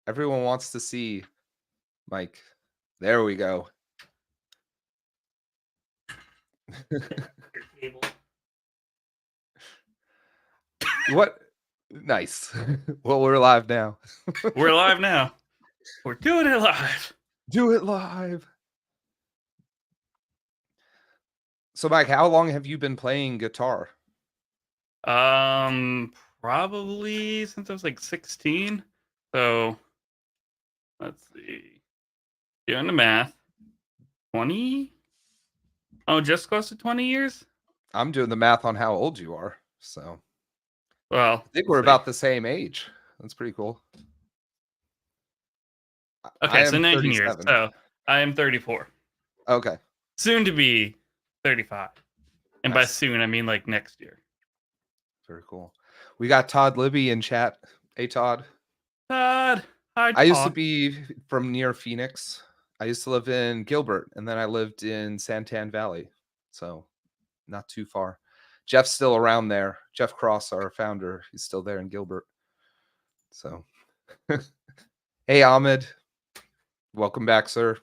Everyone wants to see Mike. There we go. What? Nice. Well, we're live now. We're live now. We're doing it live. Do it live. So, Mike, how long have you been playing guitar? Probably since I was like 16. So let's see. Doing the math. 20? Oh, just close to 20 years? I'm doing the math on how old you are. So Well, I think we're about the same age. That's pretty cool. Okay, so 19 years. 37. So I am 34. Okay. Soon to be 35. And by Nice. soon, I mean like next year. Very cool. We got Todd Libby in chat. Hey, Todd. Todd. Hi, Todd. I used to be from near Phoenix. I used to live in Gilbert, and then I lived in Santan Valley. So not too far. Jeff's still around there. Jeff Cross, our founder, he's still there in Gilbert. So, hey, Ahmed. Welcome back, sir.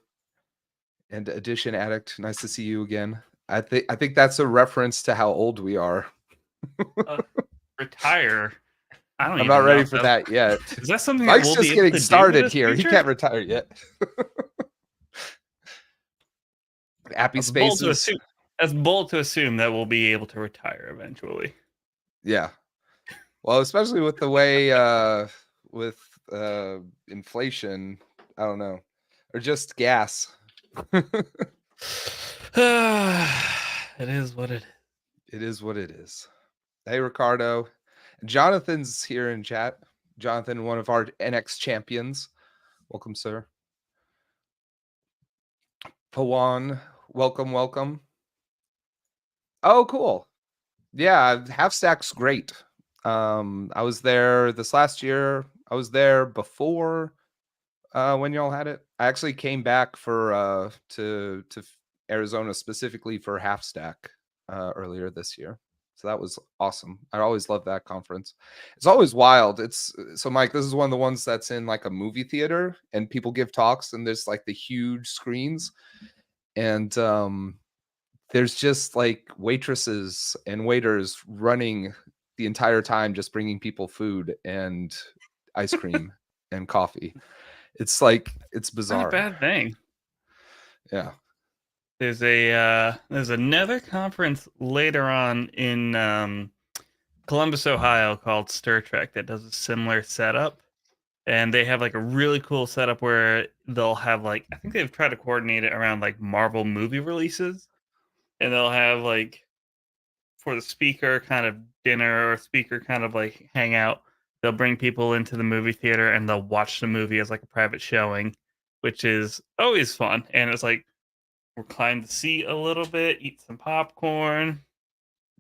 And Edition Addict, nice to see you again. I think that's a reference to how old we are. Retire. I'm not ready for that yet. Is that something Mike's that we'll just be getting able to started do here. He can't retire yet. Happy Spaces. That's bold to assume that we'll be able to retire eventually. Yeah. Well, especially with the way with inflation, I don't know, or just gas. It is what it is. It is what it is. Hey, Ricardo. Jonathan's here in chat. Jonathan, one of our NX champions. Welcome, sir. Pawan, welcome. Oh, cool. Yeah, Half Stack's great. I was there this last year. I was there before when y'all had it. I actually came back for to Arizona specifically for Half Stack earlier this year. So that was awesome. I always love that conference. It's always wild. So Mike, this is one of the ones that's in like a movie theater and people give talks and there's like the huge screens and there's just like waitresses and waiters running the entire time just bringing people food and ice cream and coffee. It's like it's bizarre. Not a bad thing. Yeah. There's another conference later on in Columbus, Ohio called Stir Trek that does a similar setup. And they have like a really cool setup where they'll have like, I think they've tried to coordinate it around like Marvel movie releases. And they'll have like for the speaker kind of dinner or speaker kind of like hangout. They'll bring people into the movie theater and they'll watch the movie as like a private showing, which is always fun. And it's like recline the seat a little bit, eat some popcorn,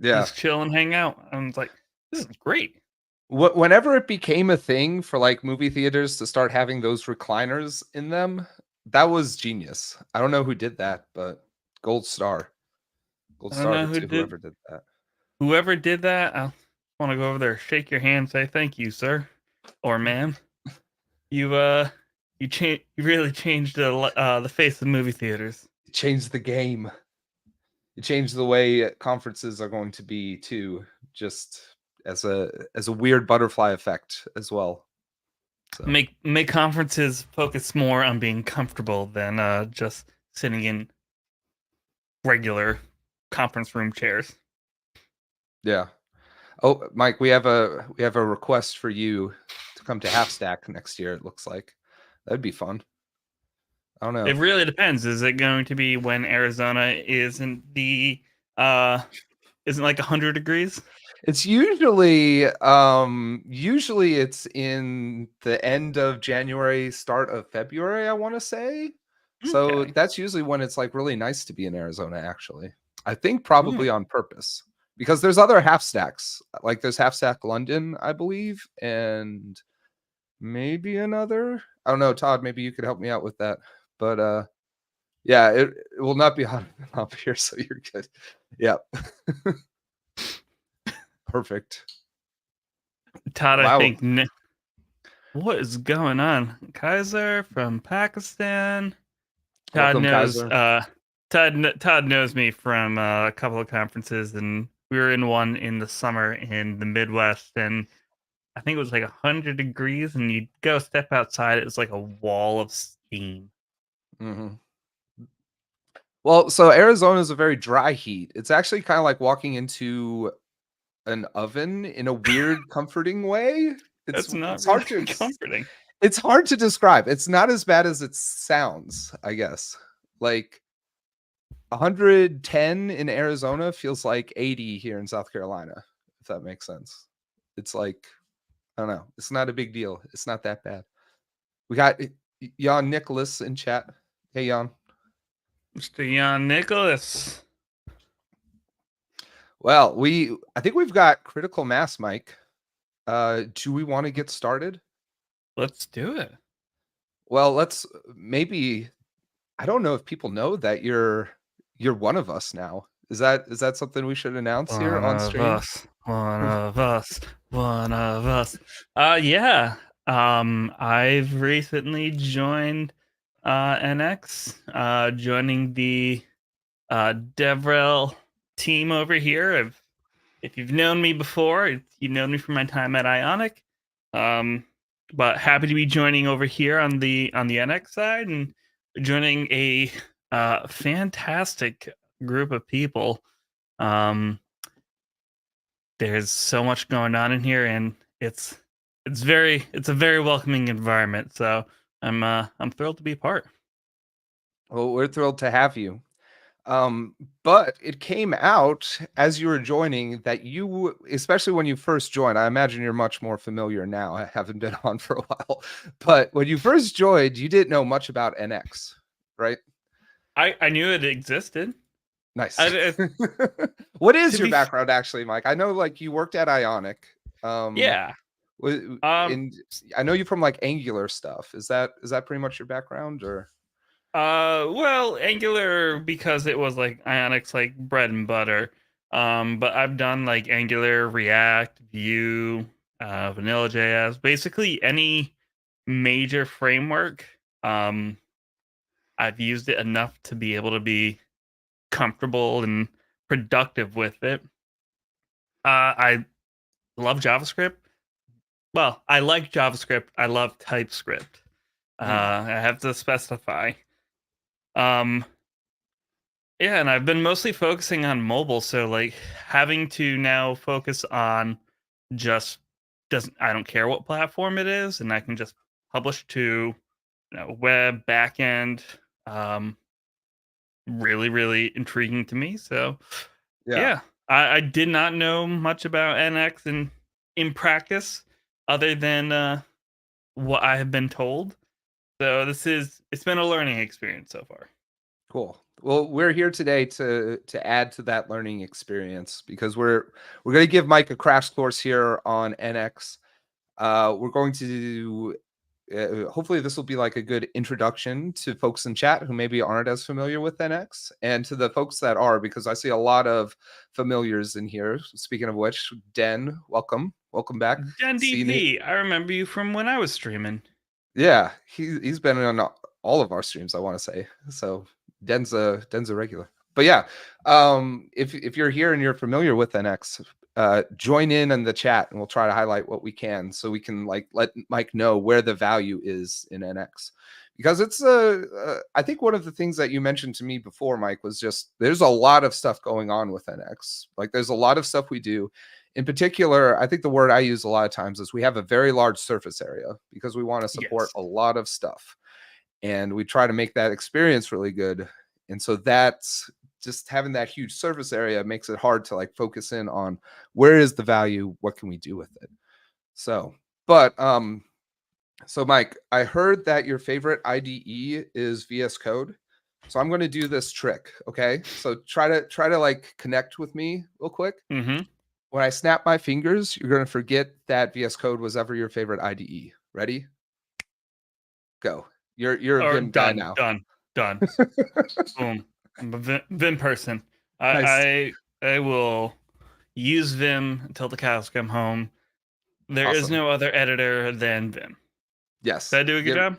just chill and hang out. I'm like, this is great. Whenever it became a thing for like movie theaters to start having those recliners in them, that was genius. I don't know who did that, but gold star to whoever did that. Whoever did that, I want to go over there, shake your hand, say thank you, sir or ma'am. You really changed the face of movie theaters. It changed the game. It changed the way conferences are going to be too, just as a weird butterfly effect as well. So. Make conferences focus more on being comfortable than just sitting in regular conference room chairs. Yeah. Oh, Mike, we have a request for you to come to Half Stack next year. It looks like that'd be fun. I don't know. It really depends. Is it going to be when Arizona isn't like 100 degrees? It's usually it's in the end of January, start of February, I want to say. So that's usually when it's like really nice to be in Arizona, actually. I think probably on purpose because there's other half stacks. Like there's Half Stack London, I believe, and maybe another. I don't know, Todd, maybe you could help me out with that. But yeah, it will not be hot up here, so you're good. Yeah. Perfect. Todd, wow. I think What is going on? Kaiser from Pakistan. Todd Welcome, knows Kaiser. Todd knows me from a couple of conferences, and we were in one in the summer in the Midwest, and I think it was like 100 degrees, and you go step outside, it was like a wall of steam. Mhm. Well, so Arizona is a very dry heat. It's actually kinda like walking into an oven in a weird, comforting way. That's not It's really hard to ex comforting. it's hard to describe. It's not as bad as it sounds, I guess. Like, 110 in Arizona feels like 80 here in South Carolina, if that makes sense. It's like, I don't know. It's not a big deal. It's not that bad. We got Jan Nicholas in chat. Hey, Jan. Mr. Jan Nicholas. Well, I think we've got critical mass, Mike. Do we want to get started? Let's do it. Well, let's maybe I don't know if people know that you're one of us now. Is that something we should announce here One on of stream? us. One of us. One of us. Yeah. I've recently joined NX, joining the DevRel team over here. If you've known me before, you've known me from my time at Ionic. Um, but happy to be joining over here on the NX side and joining a fantastic group of people. Um, there's so much going on in here, and it's a very welcoming environment. So I'm thrilled to be a part. Well, we're thrilled to have you. But it came out as you were joining that especially when you first joined, I imagine you're much more familiar now. I haven't been on for a while, but when you first joined, you didn't know much about NX, right? I knew it existed. Nice. I, What to is your be background actually, Mike? I know like you worked at Ionic. Um, yeah. w- Um, and I know you from like Angular stuff. Is that pretty much your background or? well, Angular because it was like Ionic's like bread and butter. But I've done like Angular, React, Vue, Vanilla JS, basically any major framework. Um, I've used it enough to be able to be comfortable and productive with it. I love JavaScript. Well, I like JavaScript. I love TypeScript. Hmm. I have to specify. Um, Yeah, and I've been mostly focusing on mobile, so like having to now focus on just doesn't I don't care what platform it is, and I can just publish to web backend. Um, really intriguing to me. So Yeah. yeah, I did not know much about NX in practice, other than what I have been told. So it's been a learning experience so far. Cool. Well, we're here today to add to that learning experience because we're going to give Mike a crash course here on NX. We're going to hopefully this will be like a good introduction to folks in chat who maybe aren't as familiar with NX, and to the folks that are, because I see a lot of familiars in here. Speaking of which, Den, welcome back. Jen Seen it. DP, I remember you from when I was streaming. Yeah, he's been on all of our streams, I want to say. So Den's a regular. But yeah, if you're here and you're familiar with NX, join in the chat and we'll try to highlight what we can so we can like let Mike know where the value is in NX. Because it's I think one of the things that you mentioned to me before, Mike, was just there's a lot of stuff going on with NX. Like there's a lot of stuff we do. In particular, I think the word I use a lot of times is we have a very large surface area because we want to support Yes. a lot of stuff and we try to make that experience really good. And so that's just having that huge surface area makes it hard to like focus in on where is the value, what can we do with it. So, but so Mike, I heard that your favorite IDE is VS Code. So I'm going to do this trick, okay? So try to like connect with me real quick. Mm-hmm. When I snap my fingers, you're going to forget that VS Code was ever your favorite IDE. Ready? Go. You're a Or Vim guy done, now. done, done. Boom. I'm a Vim person. Nice. I will use Vim until the cows come home. There is Awesome. no other editor than Vim. Yes. Did I do a good job?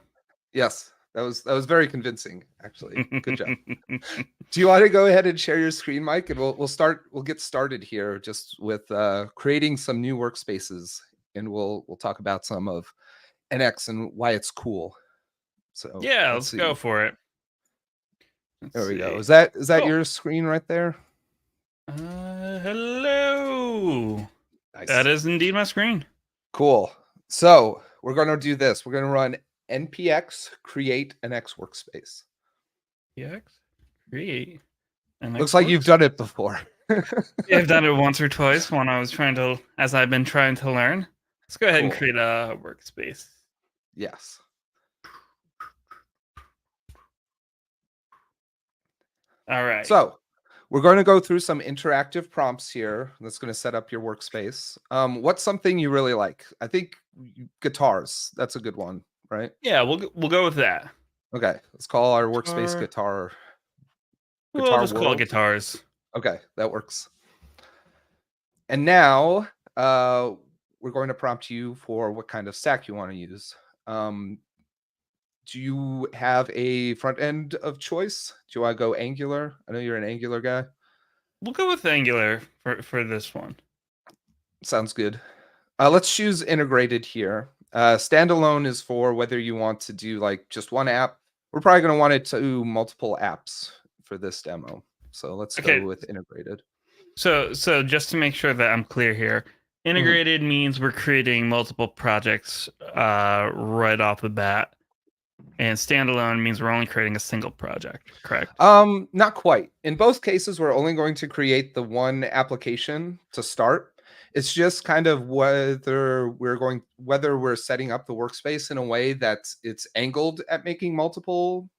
Yes. That was very convincing, actually. Good job. Do you want to go ahead and share your screen, Mike? And we'll get started here just with creating some new workspaces, and we'll talk about some of NX and why it's cool. So Yeah, let's let's go see. for it. Let's There we go. see. Is that Cool. your screen right there? Hello. That Nice. is indeed my screen. Cool. So we're going to do this. We're going to run npx create NX workspace. PX create Looks MX like you've works. done it before. Yeah, I've done it once or twice when as I've been trying to learn. Let's go ahead and Cool. create a workspace. Yes. All right. So we're going to go through some interactive prompts here. That's going to set up your workspace. What's something you really like? I think guitars. That's a good one, right? Yeah, we'll go with that. Okay. Let's call our workspace Or we'll guitar just call it world. guitars. Okay, that works. And now we're going to prompt you for what kind of stack you want to use. Do you have a front end of choice? Do you want to go Angular? I know you're an Angular guy. We'll go with Angular for this one. Sounds good. Let's choose integrated here. Standalone is for whether you want to do like just one app. We're probably going to want it to do multiple apps for this demo. So let's go Okay. with integrated. So just to make sure that I'm clear here, Mhm. integrated means we're creating multiple projects right off the bat. And standalone means we're only creating a single project, correct? Not quite. In both cases, we're only going to create the one application to start. It's just kind of whether we're setting up the workspace in a way that it's angled at making multiple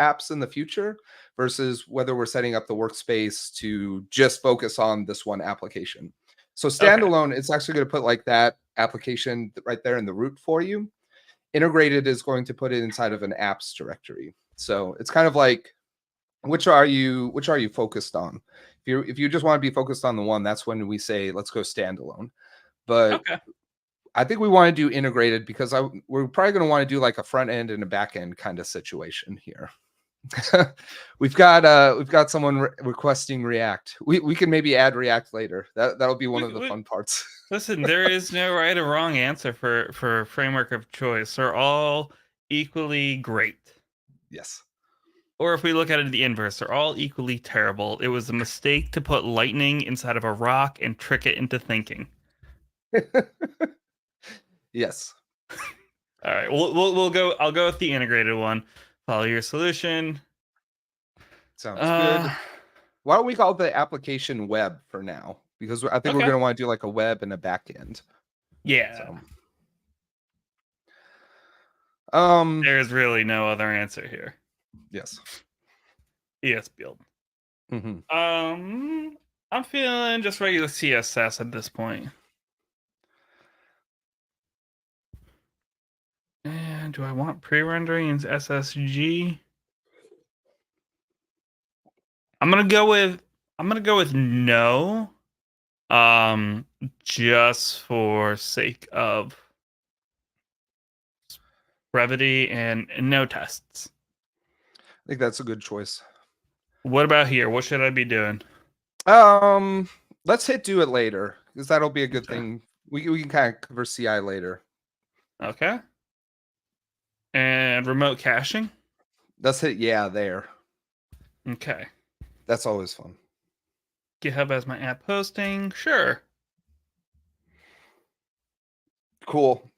apps in the future versus whether we're setting up the workspace to just focus on this one application. So Okay. standalone, it's actually going to put like that application right there in the root for you. Integrated is going to put it inside of an apps directory. So it's kind of like which are you focused on? If you just want to be focused on the one, that's when we say let's go standalone. But Okay. I think we want to do integrated because we're probably going to want to do like a front end and a back end kind of situation here. we've got someone requesting React. We can maybe add React later. That'll be one of the fun parts. Listen, there is no right or wrong answer for framework of choice. They're all equally great. Yes. Or if we look at it the inverse, they're all equally terrible. It was a mistake to put lightning inside of a rock and trick it into thinking. Yes. All right, we'll go. I'll go with the integrated one. Follow your solution. Sounds good. Why don't we call the application web for now? Because I think we're Okay. going to want to do like a web and a back end. Yeah. So, There's really no other answer here. yes. ES build. Mm-hmm. I'm feeling just regular CSS at this point. And do I want pre-rendering in SSG? I'm gonna go with no. Just for sake of brevity and no tests. I think that's a good choice. What about here? What should I be doing? Let's hit do it later because that'll be a good Okay. thing. We can kind of cover CI later. Okay. And remote caching? Let's hit yeah there. Okay. That's always fun. GitHub as my app hosting? Sure. Cool.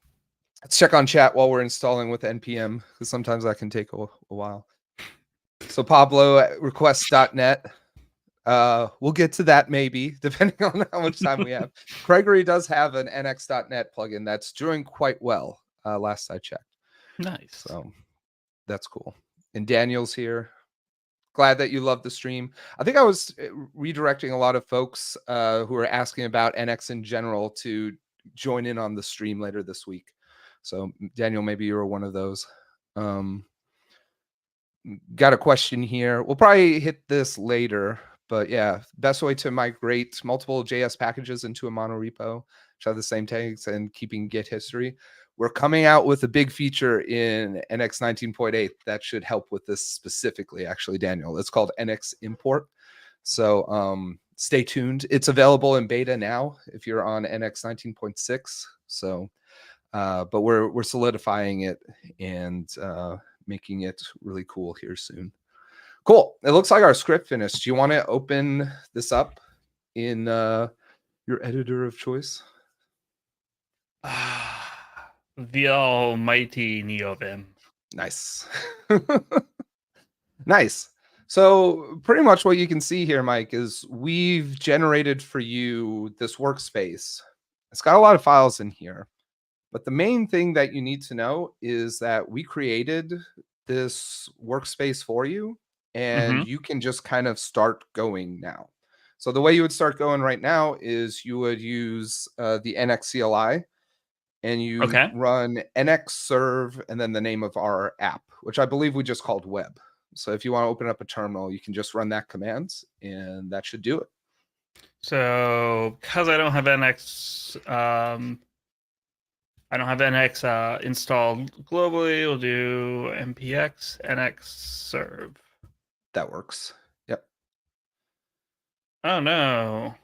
Let's check on chat while we're installing with npm because sometimes that can take a while. So Pablo at request.net. We'll get to that maybe, depending on how much time we have. Gregory does have an nx.net plugin that's doing quite well, last I checked. Nice. So that's cool. And Daniel's here. Glad that you love the stream. I think I was redirecting a lot of folks who are asking about NX in general to join in on the stream later this week. So Daniel, maybe you were one of those. Got a question here. We'll probably hit this later, but yeah, best way to migrate multiple JS packages into a monorepo, which have the same tags and keeping Git history. we're coming out with a big feature in NX 19.8 that should help with this specifically, actually, Daniel. It's called NX import. So stay tuned. It's available in beta now if you're on NX 19.6. So, but we're solidifying it and making it really cool here soon. Cool. It looks like our script finished. Do you want to open this up in your editor of choice? The almighty NeoVim. Nice. Nice. So pretty much what you can see here, Mike, is we've generated for you this workspace. It's got a lot of files in here, but the main thing that you need to know is that we created this workspace for you, and you can just kind of start going now. So the way you would start going right now is you would use the NX CLI, and you run NX serve and then the name of our app, which I believe we just called web. So if you want to open up a terminal, you can just run that command, and that should do it. So because I don't have NX, installed globally, we'll do npx NX serve. That works. Yep. Oh no.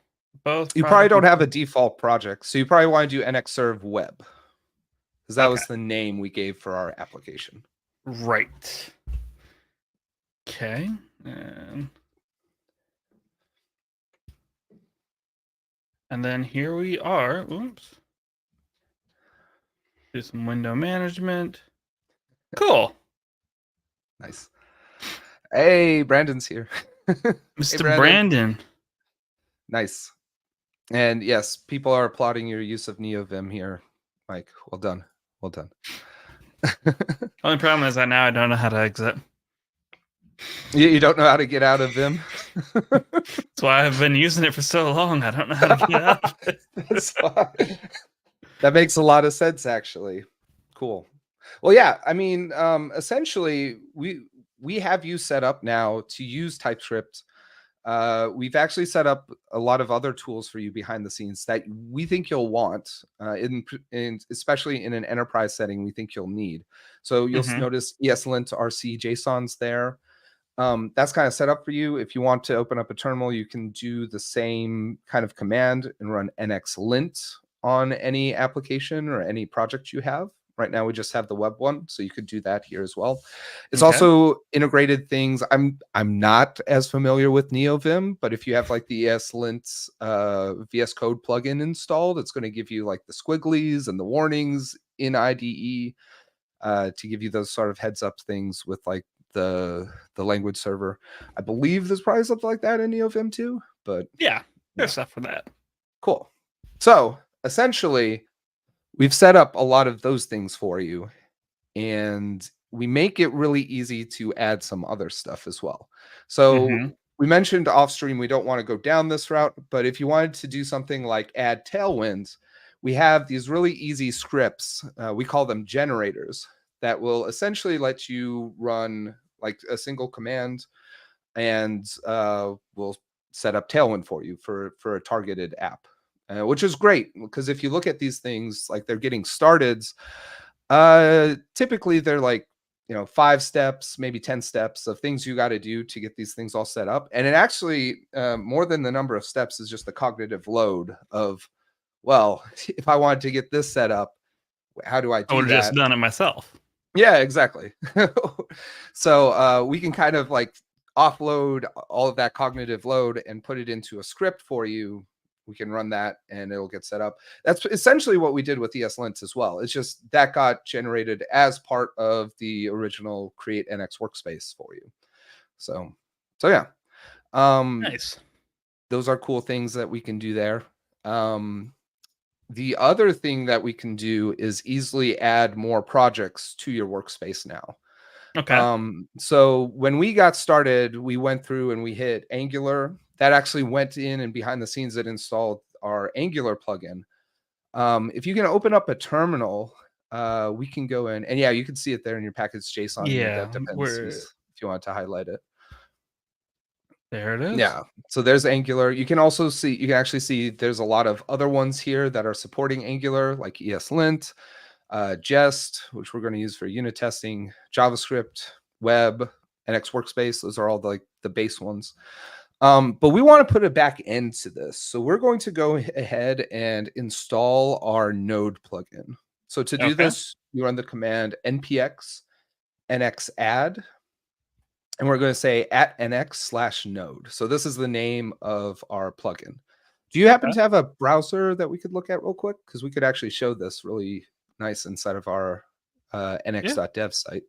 Both. You probably don't have a default project, so you probably want to do NX serve web, because that was the name we gave for our application. Right. Okay. And then here we are. Oops. Do some window management. Cool. Nice. Hey, Brandon's here. Mr. Hey, Brandon. Nice. And yes, people are applauding your use of NeoVim here, Mike. Well done. Well done. Only problem is that now I don't know how to exit. You don't know how to get out of Vim? That's why I've been using it for so long. I don't know how to get out of it. That's why. That makes a lot of sense, actually. Cool. Well, yeah, I mean, essentially, we have you set up now to use TypeScript. We've actually set up a lot of other tools for you behind the scenes that we think you'll want, especially in an enterprise setting, we think you'll need. So you'll notice ESLint RC JSONs there. That's kind of set up for you. If you want to open up a terminal, you can do the same kind of command and run nxlint on any application or any project you have. Right now, we just have the web one, so you could do that here as well. It's also integrated things. I'm not as familiar with NeoVim, but if you have like the ESLint VS Code plugin installed, it's going to give you like the squigglies and the warnings in IDE to give you those sort of heads up things with like the language server. I believe there's probably something like that in NeoVim too, but yeah, there's stuff for that. Cool. So essentially, we've set up a lot of those things for you, and we make it really easy to add some other stuff as well. So we mentioned off stream, we don't want to go down this route, but if you wanted to do something like add tailwinds, we have these really easy scripts. We call them generators that will essentially let you run like a single command, and we'll set up Tailwind for you for a targeted app. Which is great, because if you look at these things, like they're getting started, typically they're like, 5 steps, maybe 10 steps of things you got to do to get these things all set up. And it actually, more than the number of steps, is just the cognitive load of, well, if I wanted to get this set up, how do I do that? I would have just done it myself. Yeah, exactly. So we can kind of like offload all of that cognitive load and put it into a script for you. We can run that and it'll get set up. That's essentially what we did with ESLint as well. It's just that got generated as part of the original Create NX workspace for you. So yeah. Nice. Those are cool things that we can do there. The other thing that we can do is easily add more projects to your workspace now. So when we got started, we went through and we hit Angular. That actually went in and behind the scenes it installed our Angular plugin. If you can open up a terminal, we can go in, and yeah, you can see it there in your package JSON. Yeah, dependencies, if you want to highlight it. There it is. Yeah, so there's Angular. You can also see, you can actually see there's a lot of other ones here that are supporting Angular, like ESLint. Jest, which we're going to use for unit testing, JavaScript, web, NX workspace. Those are all the base ones. But we want to put a back end to this. So we're going to go ahead and install our node plugin. So to do Okay. this, you run the command npx nx add, and we're going to say @nx/node. So this is the name of our plugin. Do you happen Okay. to have a browser that we could look at real quick? Because we could actually show this really nice inside of our Yeah. nx.dev site.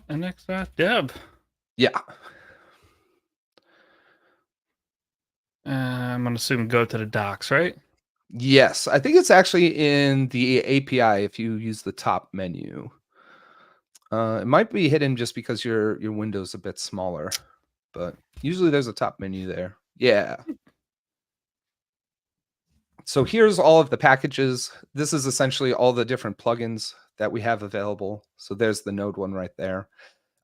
NX.deb. Yeah. I'm gonna assume go to the docs, right? Yes. I think it's actually in the API if you use the top menu. It might be hidden just because your window's a bit smaller, but usually there's a top menu there. Yeah. So here's all of the packages. This is essentially all the different plugins that we have available. So there's the node one right there.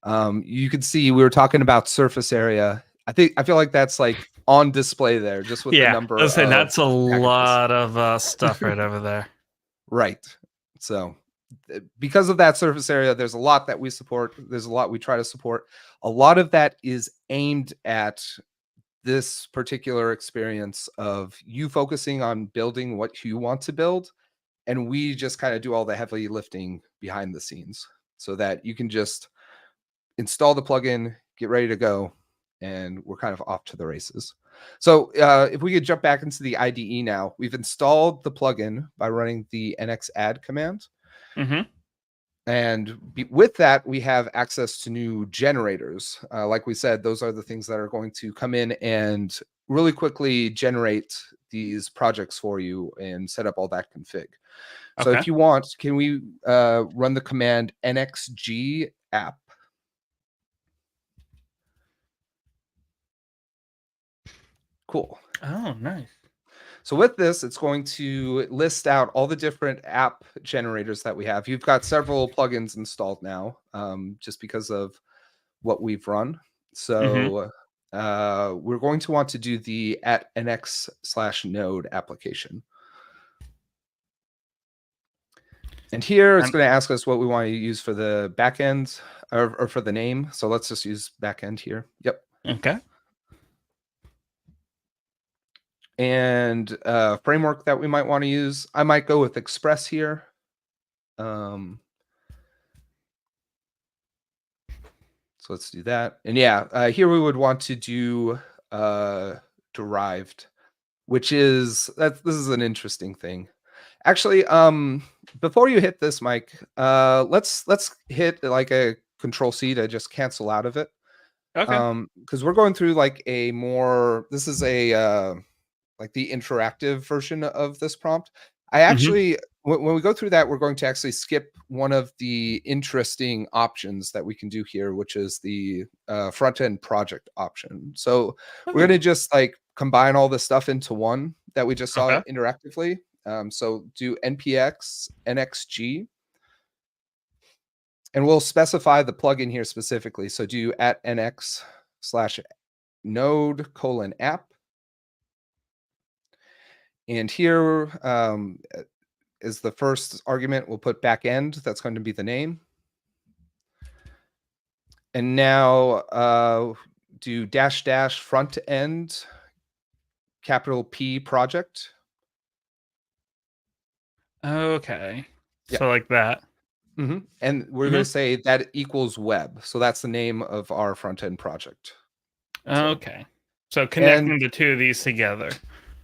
You can see we were talking about surface area. I feel like that's like on display there, just with the Yeah. number Let's say of that's a packages. lot of stuff right over there. Right. So because of that surface area, there's a lot that we support. There's a lot we try to support. A lot of that is aimed at this particular experience of you focusing on building what you want to build, and we just kind of do all the heavy lifting behind the scenes so that you can just install the plugin, get ready to go, and we're kind of off to the races. So if we could jump back into the IDE now, we've installed the plugin by running the nx add command. Mm-hmm. And with that, we have access to new generators. Like we said, those are the things that are going to come in and really quickly generate these projects for you and set up all that config. So Okay. if you want, can we run the command nxg app? Cool. Oh, nice. So with this, it's going to list out all the different app generators that we have. You've got several plugins installed now, just because of what we've run. Mm-hmm. So we're going to want to do the @nx/node application. And here it's going to ask us what we want to use for the backend or for the name. So let's just use backend here. Yep. Okay. And framework that we might want to use, I might go with Express here. So let's do that. And yeah, here we would want to do derived, which is this is an interesting thing. Actually, before you hit this, Mike, let's hit like a Control C to just cancel out of it. Okay. Because we're going through like a more, this is a like the interactive version of this prompt. I Mm-hmm. actually, when we go through that, we're going to actually skip one of the interesting options that we can do here, which is the front-end project option. So we're going to just like combine all this stuff into one that we just saw Okay. interactively. So do npx nxg, and we'll specify the plugin here specifically. So do @nx/node:app. And here is the first argument. We'll put backend. That's going to be the name. And now do -- front end capital P project. Okay. Yeah. So like that. Mm-hmm. And we're going to say that equals web. So that's the name of our front end project. Okay. So connecting the two of these together.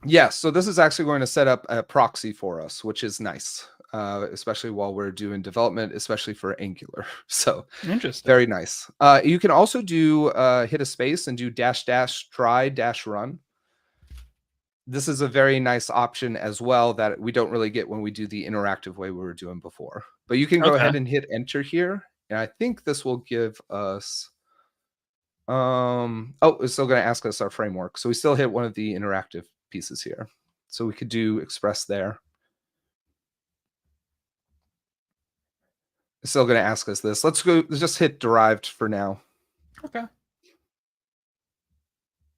Yes. So this is actually going to set up a proxy for us, which is nice, especially while we're doing development, especially for Angular. So Interesting. very nice. You can also do hit a space and do --try--run. This is a very nice option as well that we don't really get when we do the interactive way we were doing before. But you can go ahead and hit enter here. And I think this will give us, it's still going to ask us our framework. So we still hit one of the interactive pieces here. So we could do express there. It's still going to ask us this. Let's just hit derived for now. Okay.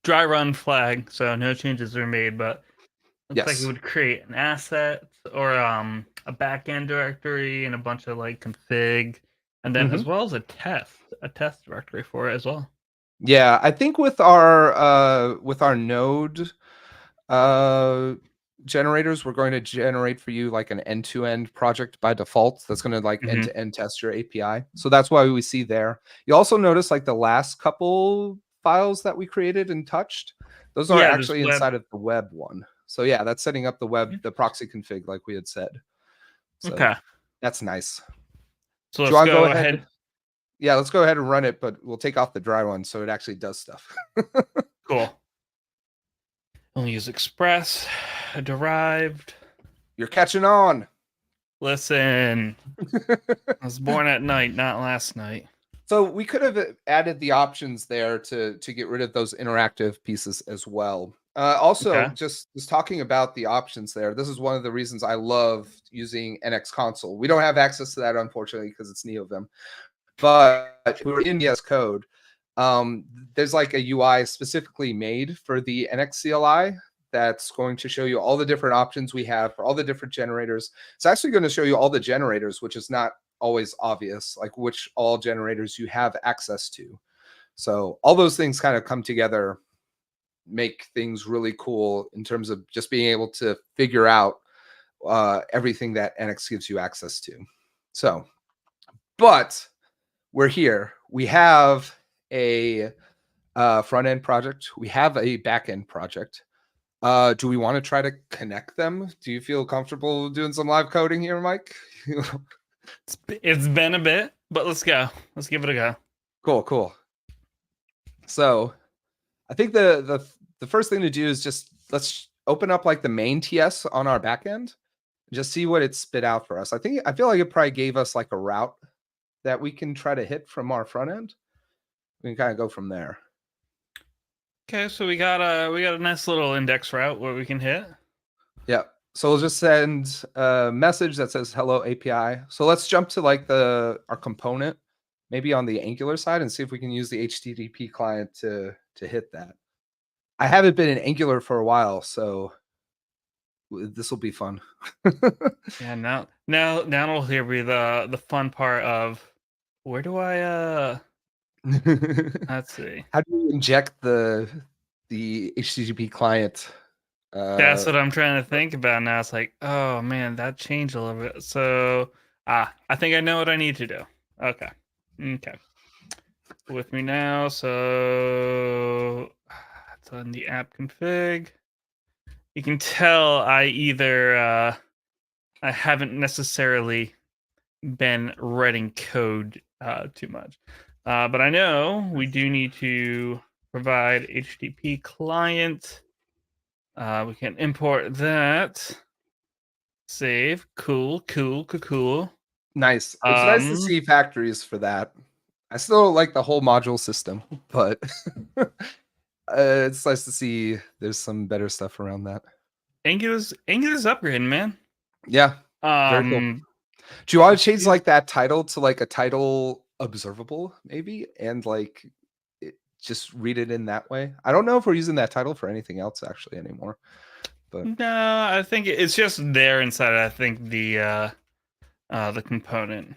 Dry run flag, so no changes are made, but Looks like it Yes. would create an asset or a backend directory and a bunch of like config, and then Hmm. as well as a test directory for it as well. Yeah, I think with our node uh generators, we're going to generate for you like an end-to-end project by default that's going to like Mm-hmm. end-to-end test your API. So that's why we see there. You also notice like the last couple files that we created and touched, those are Yeah, this actually web. inside of the web one. So yeah, that's setting up the web, the proxy config like we had said. So Okay, that's nice. so Do you let's want to go go ahead? ahead. Yeah, let's go ahead and run it, but we'll take off the dry one so it actually does stuff. Cool. We'll use Express, derived. You're catching on. Listen, I was born at night, not last night. So we could have added the options there to get rid of those interactive pieces as well. Also, Okay. just talking about the options there, this is one of the reasons I love using NX Console. We don't have access to that, unfortunately, because it's NeoVim. But if we were in VS Code, um, there's like a UI specifically made for the NX CLI that's going to show you all the different options we have for all the different generators. It's actually going to show you all the generators, which is not always obvious, like which all generators you have access to. So all those things kind of come together, make things really cool in terms of just being able to figure out everything that NX gives you access to. So, but we're here. We have a front end project. We have a back end project. Do we want to try to connect them? Do you feel comfortable doing some live coding here, Mike? It's been a bit, but let's go. Let's give it a go. Cool, cool. So I think the first thing to do is just let's open up like the main TS on our backend, just see what it spit out for us. I feel like it probably gave us like a route that we can try to hit from our front end. We can kind of go from there. Okay, so we got a nice little index route where we can hit. Yeah. So we'll just send a message that says hello API. So let's jump to like our component, maybe on the Angular side, and see if we can use the HTTP client to hit that. I haven't been in Angular for a while, so this will be fun. Yeah, now it'll hear me the fun part of where do I let's see. How do you inject the HTTP client? That's Uh, what I'm trying to think about now. It's like, oh man, that changed a little bit. So I think I know what I need to do. Okay. Okay. With me now, so it's on the app config. You can tell I haven't necessarily been writing code too much. But I know we do need to provide HTTP client. We can import that. Save. Cool, cool, cool, cool. nice. It's nice to see factories for that. I still don't like the whole module system, but it's nice to see there's some better stuff around that. Angular's upgrading, man. Yeah, very cool. Um, Do you want to it's change like that title to like a title observable, maybe, and like just read it in that way? I don't know if we're using that title for anything else actually anymore, but no, I think it's just there inside. I think the component,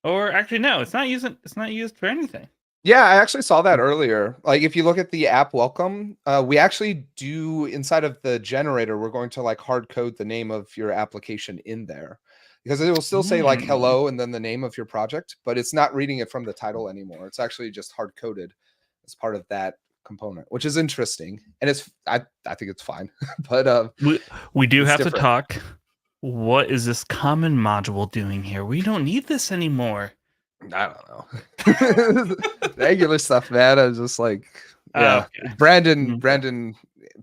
or actually no, it's not using. It's not used for anything. yeah, I actually saw that earlier. Like if you look at the app welcome, we actually do inside of the generator, we're going to like hard code the name of your application in there because it will still say like Hmm. hello and then the name of your project, but it's not reading it from the title anymore. It's actually just hard coded as part of that component, which is interesting. And I think it's fine, but We do it's have to different. talk. What is this common module doing here? We don't need this anymore. I don't know. The Angular stuff, man. I was just like, yeah. Okay. Okay. Brandon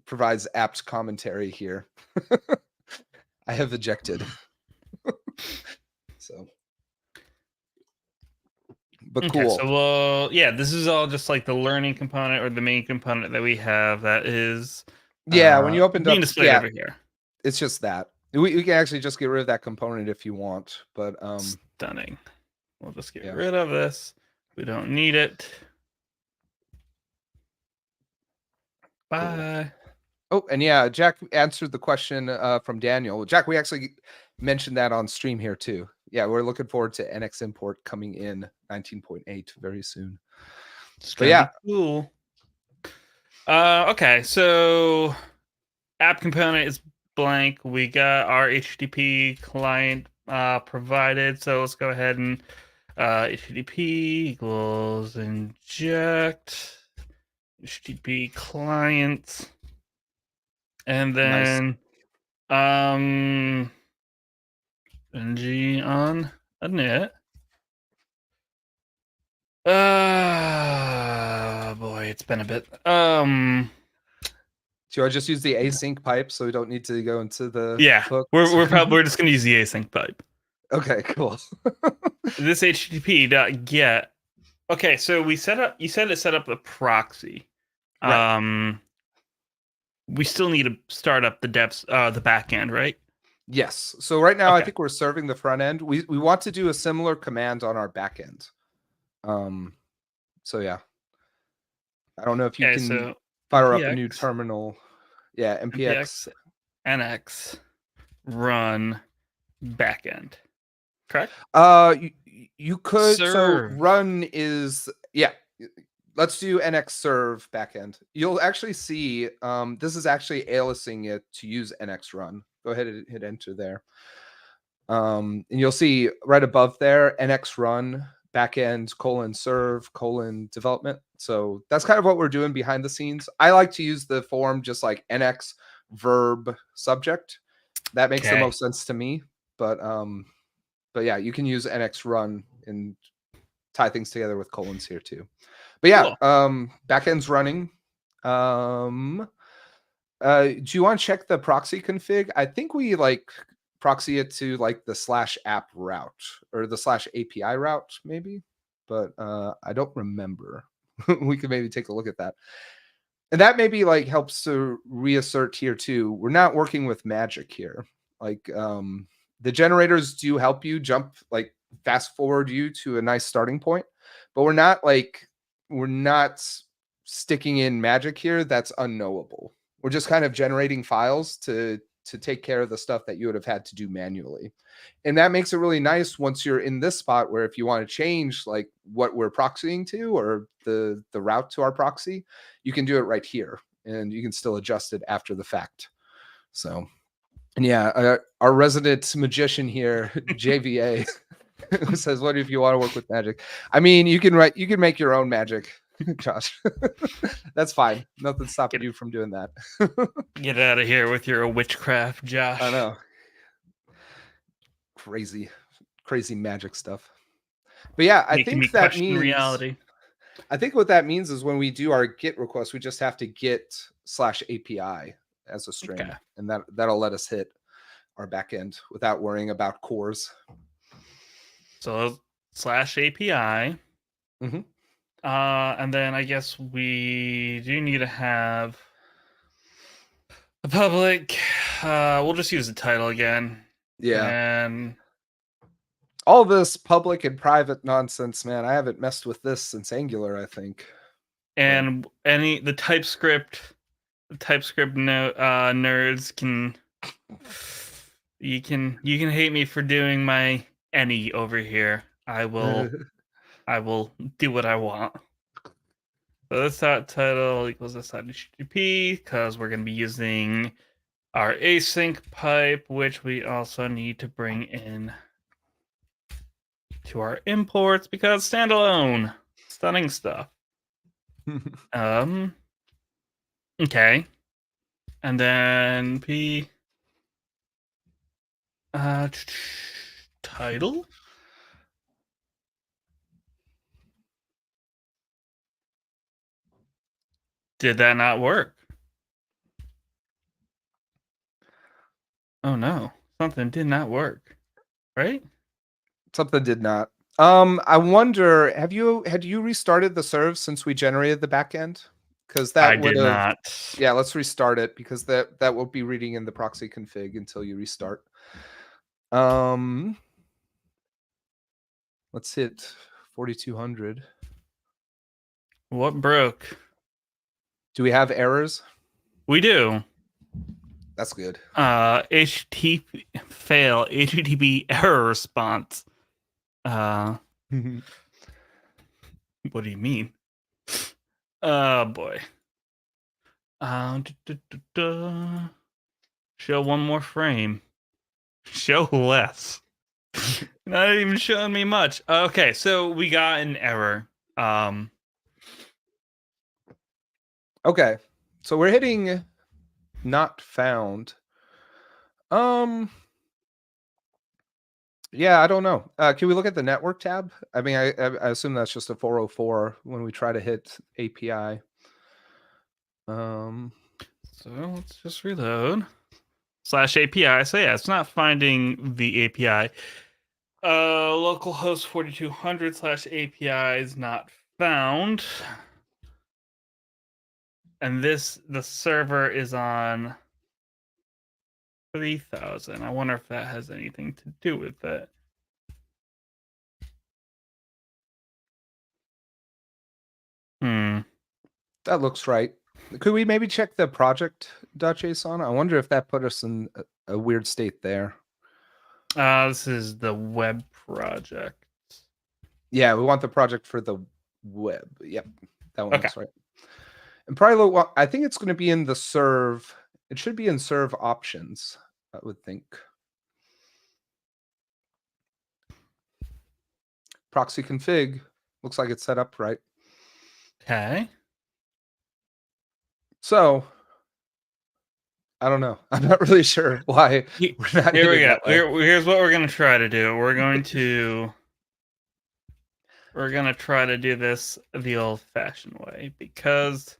provides apt commentary here. I have ejected. So, but Okay. cool. So, well, yeah, this is all just like the learning component or the main component that we have that is Yeah, when you opened being up, displayed yeah, over here. it's just that. We can actually just get rid of that component if you want, but Stunning. We'll just get yeah, rid of this. We don't need it. cool. Bye. Oh, and yeah, Jack answered the question from Daniel. Jack, we actually mentioned that on stream here too. Yeah, we're looking forward to NX import coming in 19.8 very soon. It's But gonna yeah, be cool. Okay, so app component is blank. We got our HTTP client provided. So let's go ahead and HTTP equals inject HTTP client, and nice. then ng on init. Boy, it's been a bit. Do I just use the async pipe so we don't need to go into the Yeah, hooks? we're just gonna use the async pipe. Okay, cool. This HTTP dot get. Okay, so we set up. You said it set up a proxy. Right. We still need to start up the the back end, right? Yes. So right now I Okay. think we're serving the front end. We want to do a similar command on our back end. So yeah. I don't know if you Okay, can so fire up a new npx terminal. Yeah, npx. npx nx run backend. Correct? You, you could, so Serve. run is, yeah. Let's do nx serve backend. You'll actually see this is actually aliasing it to use nx run. Go ahead and hit enter there. And you'll see right above there nx run backend :serve :development. So that's kind of what we're doing behind the scenes. I like to use the form just like nx verb subject. That makes the Okay. most sense to me. But yeah, you can use nx run and tie things together with colons here too. But yeah, Cool. backend's running. Do you want to check the proxy config? I think we like proxy it to like the /app route or the /API route, maybe, but I don't remember. We could maybe take a look at that. And that maybe like helps to reassert here too. We're not working with magic here. Like the generators do help you jump, like fast forward you to a nice starting point, but we're not sticking in magic here that's unknowable. We're just kind of generating files to take care of the stuff that you would have had to do manually. And that makes it really nice once you're in this spot where if you want to change like what we're proxying to or the route to our proxy, you can do it right here and you can still adjust it after the fact. So, and yeah, our resident magician here, JVA, says, "What if you want to work with magic?" I mean, you can make your own magic, Josh. That's fine. Nothing's stopping Get you from doing that. get out of here with your witchcraft, Josh. I know. Crazy, crazy magic stuff. But yeah, Making me question reality. I think what that means is when we do our GET request, we just have to get /API as a string, Okay. and that'll let us hit our backend without worrying about cores. So /API. Mm-hmm. And then I guess we do need to have a public. We'll just use the title again. Yeah. And All this public and private nonsense, man. I haven't messed with this since Angular, I think. any the TypeScript nerds can you can hate me for doing my any over here. I will do what I want. So this title equals this HTTP because we're going to be using our async pipe, which we also need to bring in to our imports because standalone. Stunning stuff. Okay. And then P title. Did that not work? Oh no. Something did not work. Right? Something did not. I wonder, had you restarted the serve since we generated the backend? Because I that would did have, not. yeah, let's restart it because that won't be reading in the proxy config until you restart. Let's hit 4200. What broke? Do we have errors? We do. That's good. HTTP fail, HTTP error response. What do you mean? Oh boy. Du- du- du. Show one more frame. Show less. Not even showing me much. Okay, so we got an error. Okay, so we're hitting not found. Yeah, I don't know. Can we look at the network tab? I mean, I assume that's just a 404 when we try to hit API. So let's just reload. /API. So yeah, it's not finding the API. Localhost 4200 /API is not found. And the server is on 3000. I wonder if that has anything to do with it. That looks right. Could we maybe check the project.json? I wonder if that put us in a weird state there. This is the web project. Yeah, we want the project for the web. Yep, that one Okay. looks right. And probably, I think it's going to be in the serve. It should be in serve options, I would think. Proxy config looks like it's set up right. Okay. So I don't know. I'm not really sure why we're not Here we hitting go. that way. Here's what we're gonna try to do. We're gonna try to do this the old-fashioned way because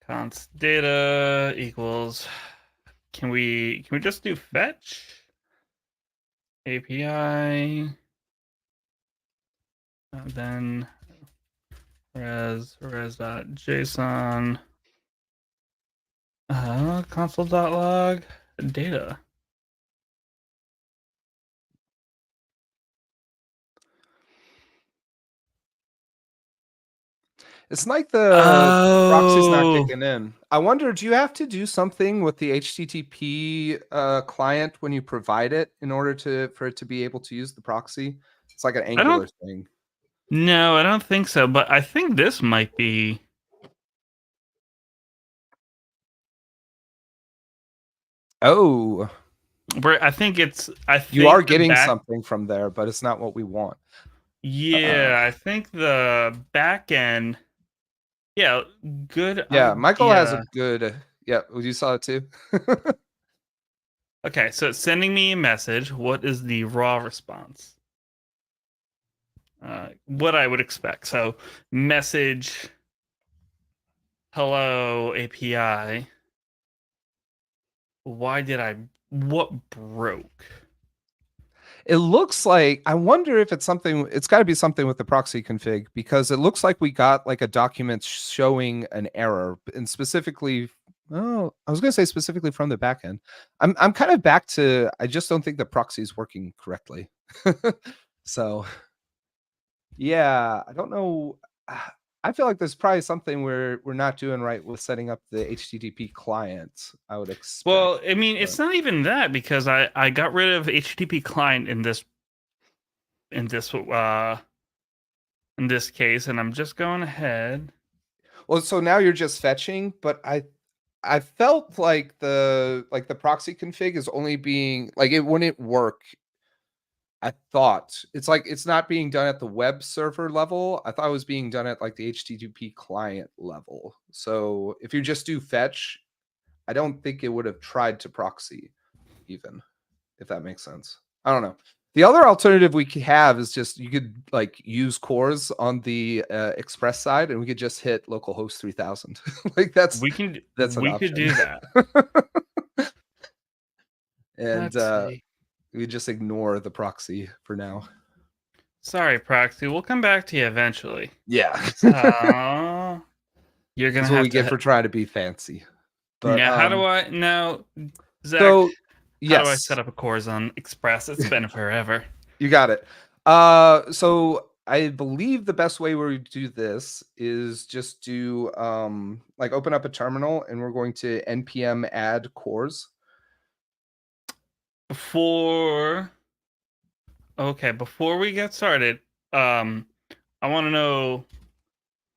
const data equals. Can we just do fetch API and then res.json console.log data. It's like the proxy's not kicking in. I wonder, do you have to do something with the HTTP client when you provide it in order for it to be able to use the proxy? It's like an Angular thing. No, I don't think so. But I think this might be. Oh, Where I think it's. you are getting something from there, but it's not what we want. Yeah, I think the back end. Yeah, good. Yeah, Michael has a idea. good. Yeah, you saw it too. Okay, so it's sending me a message. What is the raw response? What I would expect. So, message, hello API. What broke? It looks like, I wonder if it's something, it's got to be something with the proxy config, because it looks like we got like a document showing an error, and specifically, oh, I was going to say specifically from the backend. I'm kind of back to, I just don't think the proxy is working correctly. So yeah, I don't know. I feel like there's probably something we're not doing right with setting up the HTTP client, I would expect. Well, I mean, it's not even that because I got rid of HTTP client in this case, and I'm just going ahead. Well, so now you're just fetching, but I felt like the proxy config is only being like, it wouldn't work. I thought it's like it's not being done at the web server level. I thought it was being done at like the HTTP client level. So if you just do fetch, I don't think it would have tried to proxy, even, if that makes sense. I don't know. The other alternative we could have is just, you could like use cores on the Express side, and we could just hit localhost 3000. Like that's We an could option. do that. And Let's see. we just ignore the proxy for now. Sorry, proxy. We'll come back to you eventually. Yeah. You're gonna That's what have we to get for trying to be fancy. But now. How do I now, Zach? So how do I yes, set up a cores on Express? It's been forever. you got it. So I believe the best way we do this is just do like open up a terminal and we're going to npm add cores. Before we get started, I want to know.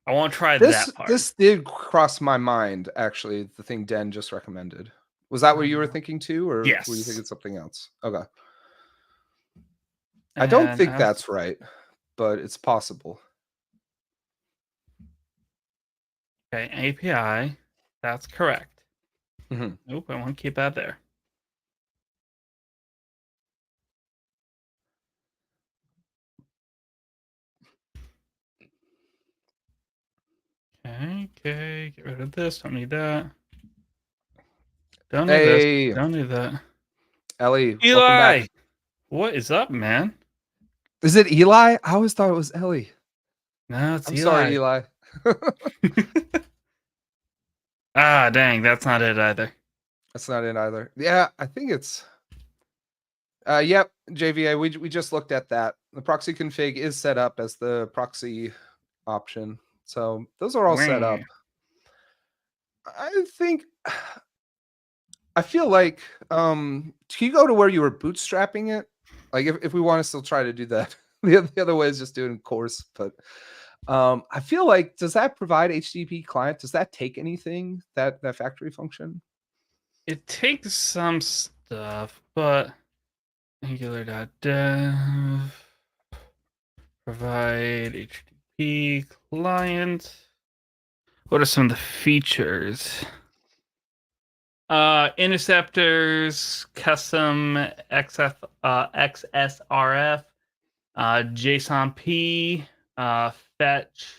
I want to try This that part. this did cross my mind actually, the thing Den just recommended. Was that what you were thinking too, or were you Yes. thinking something else? Okay. I don't And think that's right, but it's possible. okay, API. That's correct. Mhm. Nope, I want to keep that there. Okay, get rid of this. Don't need that. Don't need this. Hey, Don't need that. Ellie, welcome back. Eli, what is up, man? Is it Eli? I always thought it was Ellie. No, it's I'm sorry, Eli. Eli. Ah, dang, that's not it either. That's not it either. Yeah, I think it's yep, JVA. We just looked at that. The proxy config is set up as the proxy option. So those are all set Wah. up. I think I feel like can you go to where you were bootstrapping it? Like if we want to still try to do that. The other way is just doing course, but I feel like does that provide HTTP client? Does that take anything that factory function? It takes some stuff, but Angular.dev provide HTTP client. What are some of the features? Interceptors, custom XSRF, JSON-P, fetch,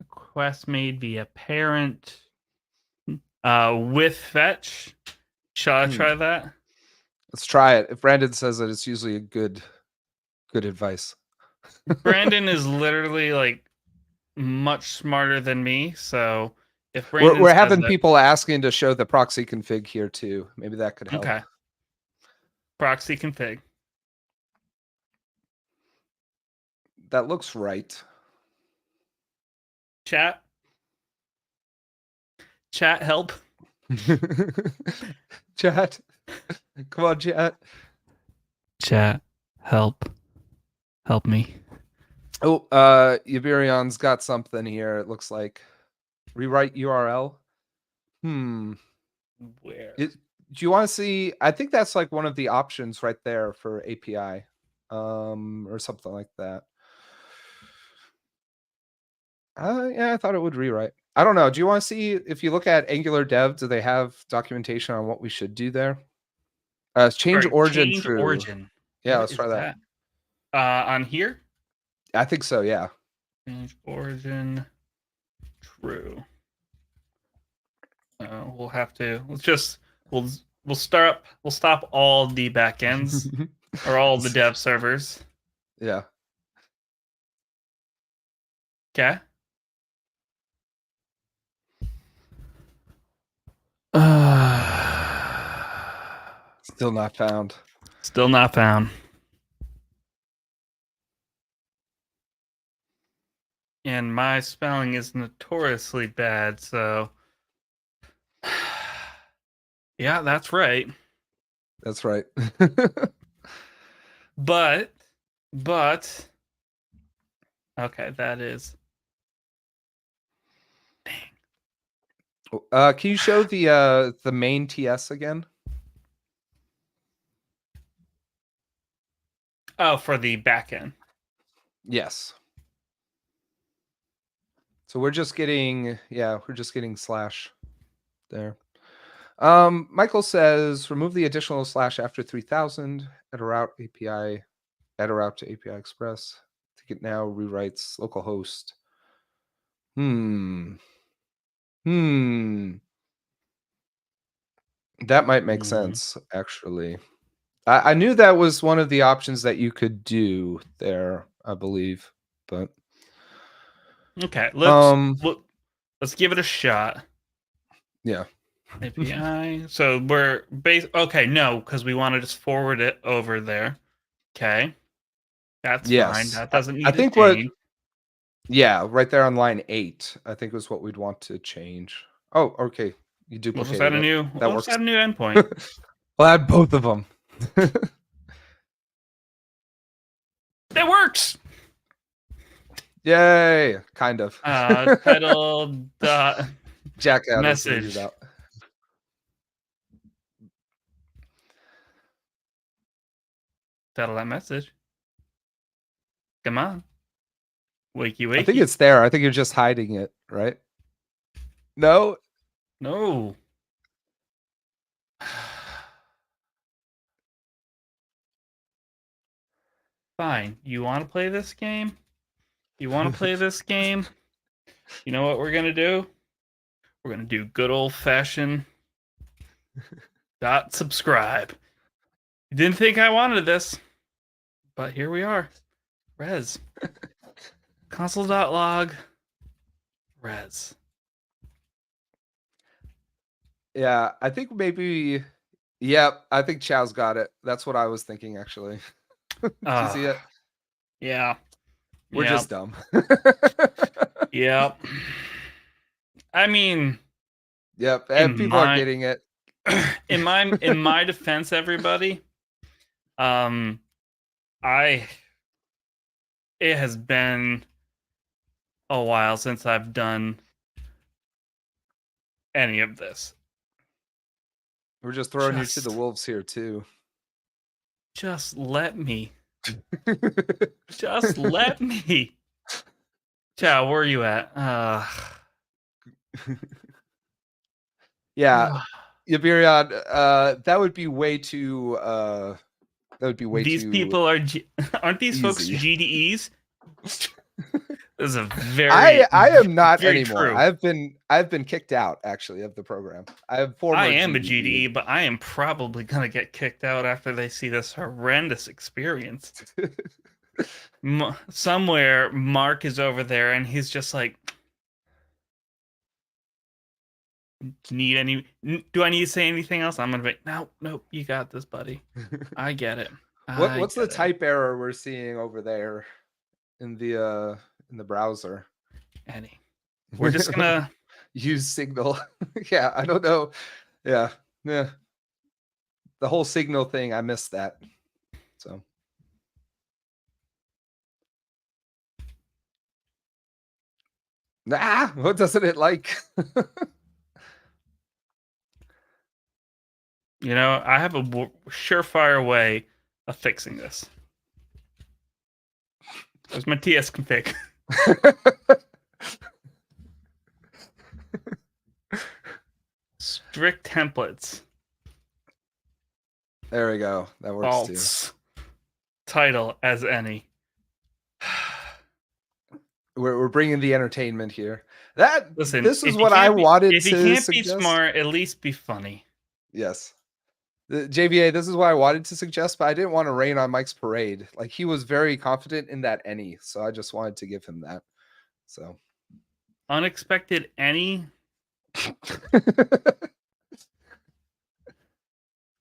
request made via parent, with fetch. Shall I try that? Let's try it. If Brandon says it, it's usually a good advice. Brandon is literally like much smarter than me, so if Brandon We're says having it, people asking to show the proxy config here too. Maybe that could help. okay. Proxy config. That looks right. Chat. Chat help. Chat. Come on, chat. Chat help. Help me. Oh, Yuberion's got something here. It looks like rewrite URL. Where? Do you want to see? I think that's like one of the options right there for API, or something like that. Yeah, I thought it would rewrite. I don't know. Do you want to see if you look at Angular Dev? Do they have documentation on what we should do there? Change Sorry, origin change true. origin. Yeah, What let's is try that. that? On here? I think so. Yeah. Change origin true. We'll have to. We'll stop all the backends or all the dev servers. Yeah. Okay. Still not found. Still not found. And my spelling is notoriously bad, so yeah, that's right. That's right. But okay, that is Can you show the main TS again? for the backend. Yes. So we're just getting slash there. Michael says remove the additional slash after 3000 at a route API, add a route to API Express. I think it now rewrites localhost. That might make sense, actually. I knew that was one of the options that you could do there, I believe, but Okay, let's um, give it a shot. yeah. API. So we're okay, no, because we want to just forward it over there. Okay. That's fine. Yes. That doesn't I need to think what change. yeah, right there on line 8, I think was what we'd want to change. Oh, okay. You We'll just add duplicated a it. new. That We'll just works. add a new endpoint. We'll add both of them. That works. Yay! Kind of. Title dot Jack had us figured message. out. Title dot message. Come on. Wakey I think wakey. it's there. I think you're just hiding it, right? No? No. Fine. You want to play this game? You want to play this game? You know what we're gonna do? We're gonna do good old fashioned dot subscribe. You didn't think I wanted this, but here we are. Res. Console.log. Res. Yeah, I think maybe yep, I think Chow's got it. That's what I was thinking actually. Do you see it? Yeah. We're Yep. just dumb. Yep. I mean, Yep, and people are getting it. in my defense, everybody, I it has been a while since I've done any of this. We're just throwing you to the wolves here too. Just let me. Just let me. Chow, where are you at? Yeah, Yabirion, that would be way too These people are aren't these folks easy. GDEs? This is a very I am not very anymore. true. I've been kicked out actually of the program. I have former I am a GDE. GDE, but I am probably gonna get kicked out after they see this horrendous experience. Somewhere Mark is over there and he's just like, do I need to say anything else? I'm gonna be nope, you got this, buddy. I get it. What's the type error we're seeing over there in the browser? Any. We're just gonna use Signal. Yeah, I don't know. Yeah. The whole Signal thing, I missed that. So what doesn't it like? I have a surefire way of fixing this. There's my TS config. Strict templates. There we go. That works False. too. Title as any. We're bringing the entertainment here. Listen, this is what I wanted if to you can't suggest. be smart, at least be funny. Yes. The JVA, this is what I wanted to suggest, but I didn't want to rain on Mike's parade. Like he was very confident in that any, so I just wanted to give him that. So unexpected any.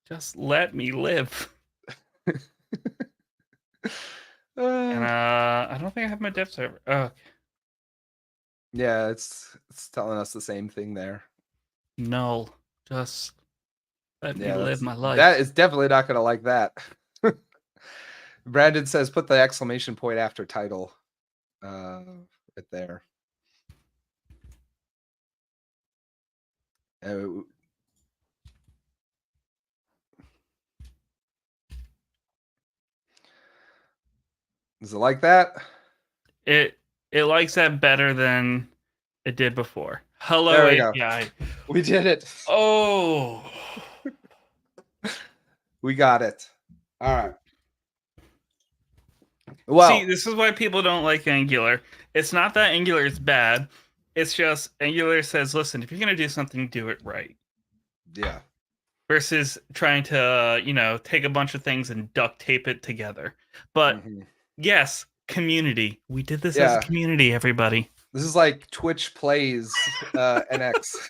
Just let me live. And I don't think I have my dev server. Okay. Yeah, it's telling us the same thing there. No, just let me live my life. That is definitely not going to like that. Brandon says put the exclamation point after title right there. Is it like that? It likes that better than it did before. Hello API. We did it. Oh. We got it. All right. Well, see, this is why people don't like Angular. It's not that Angular is bad. It's just Angular says, listen, if you're going to do something, do it right. Yeah. Versus trying to, take a bunch of things and duct tape it together. But yes, community. We did this as a community, everybody. This is like Twitch plays NX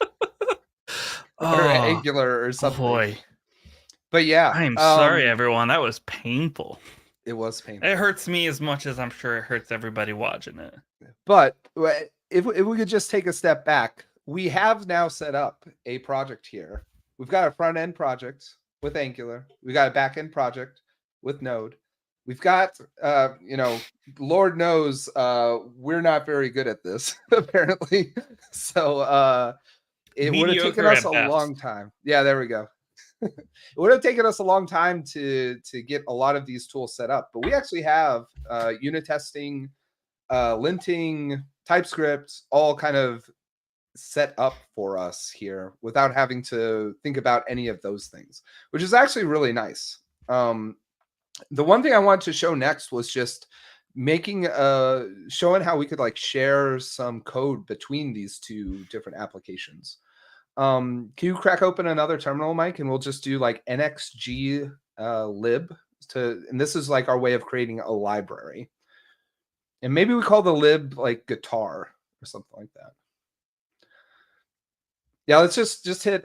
or Angular or something. Boy. But yeah. I am sorry, everyone. That was painful. It was It painful. hurts me as much as I'm sure it hurts everybody watching it. But if we could just take a step back, we have now set up a project here. We've got a front end project with Angular. We got a back end project with Node. We've got, Lord knows, we're not very good at this apparently. So it would have taken Mediocre us a at long best. time. Yeah, there we go. It would have taken us a long time to get a lot of these tools set up, but we actually have unit testing, linting, TypeScript, all kind of set up for us here without having to think about any of those things, which is actually really nice. The one thing I wanted to show next was just making showing how we could like share some code between these two different applications. Can you crack open another terminal, Mike, and we'll just do like nxg lib and this is like our way of creating a library. And maybe we call the lib like guitar or something like that. Yeah, let's just hit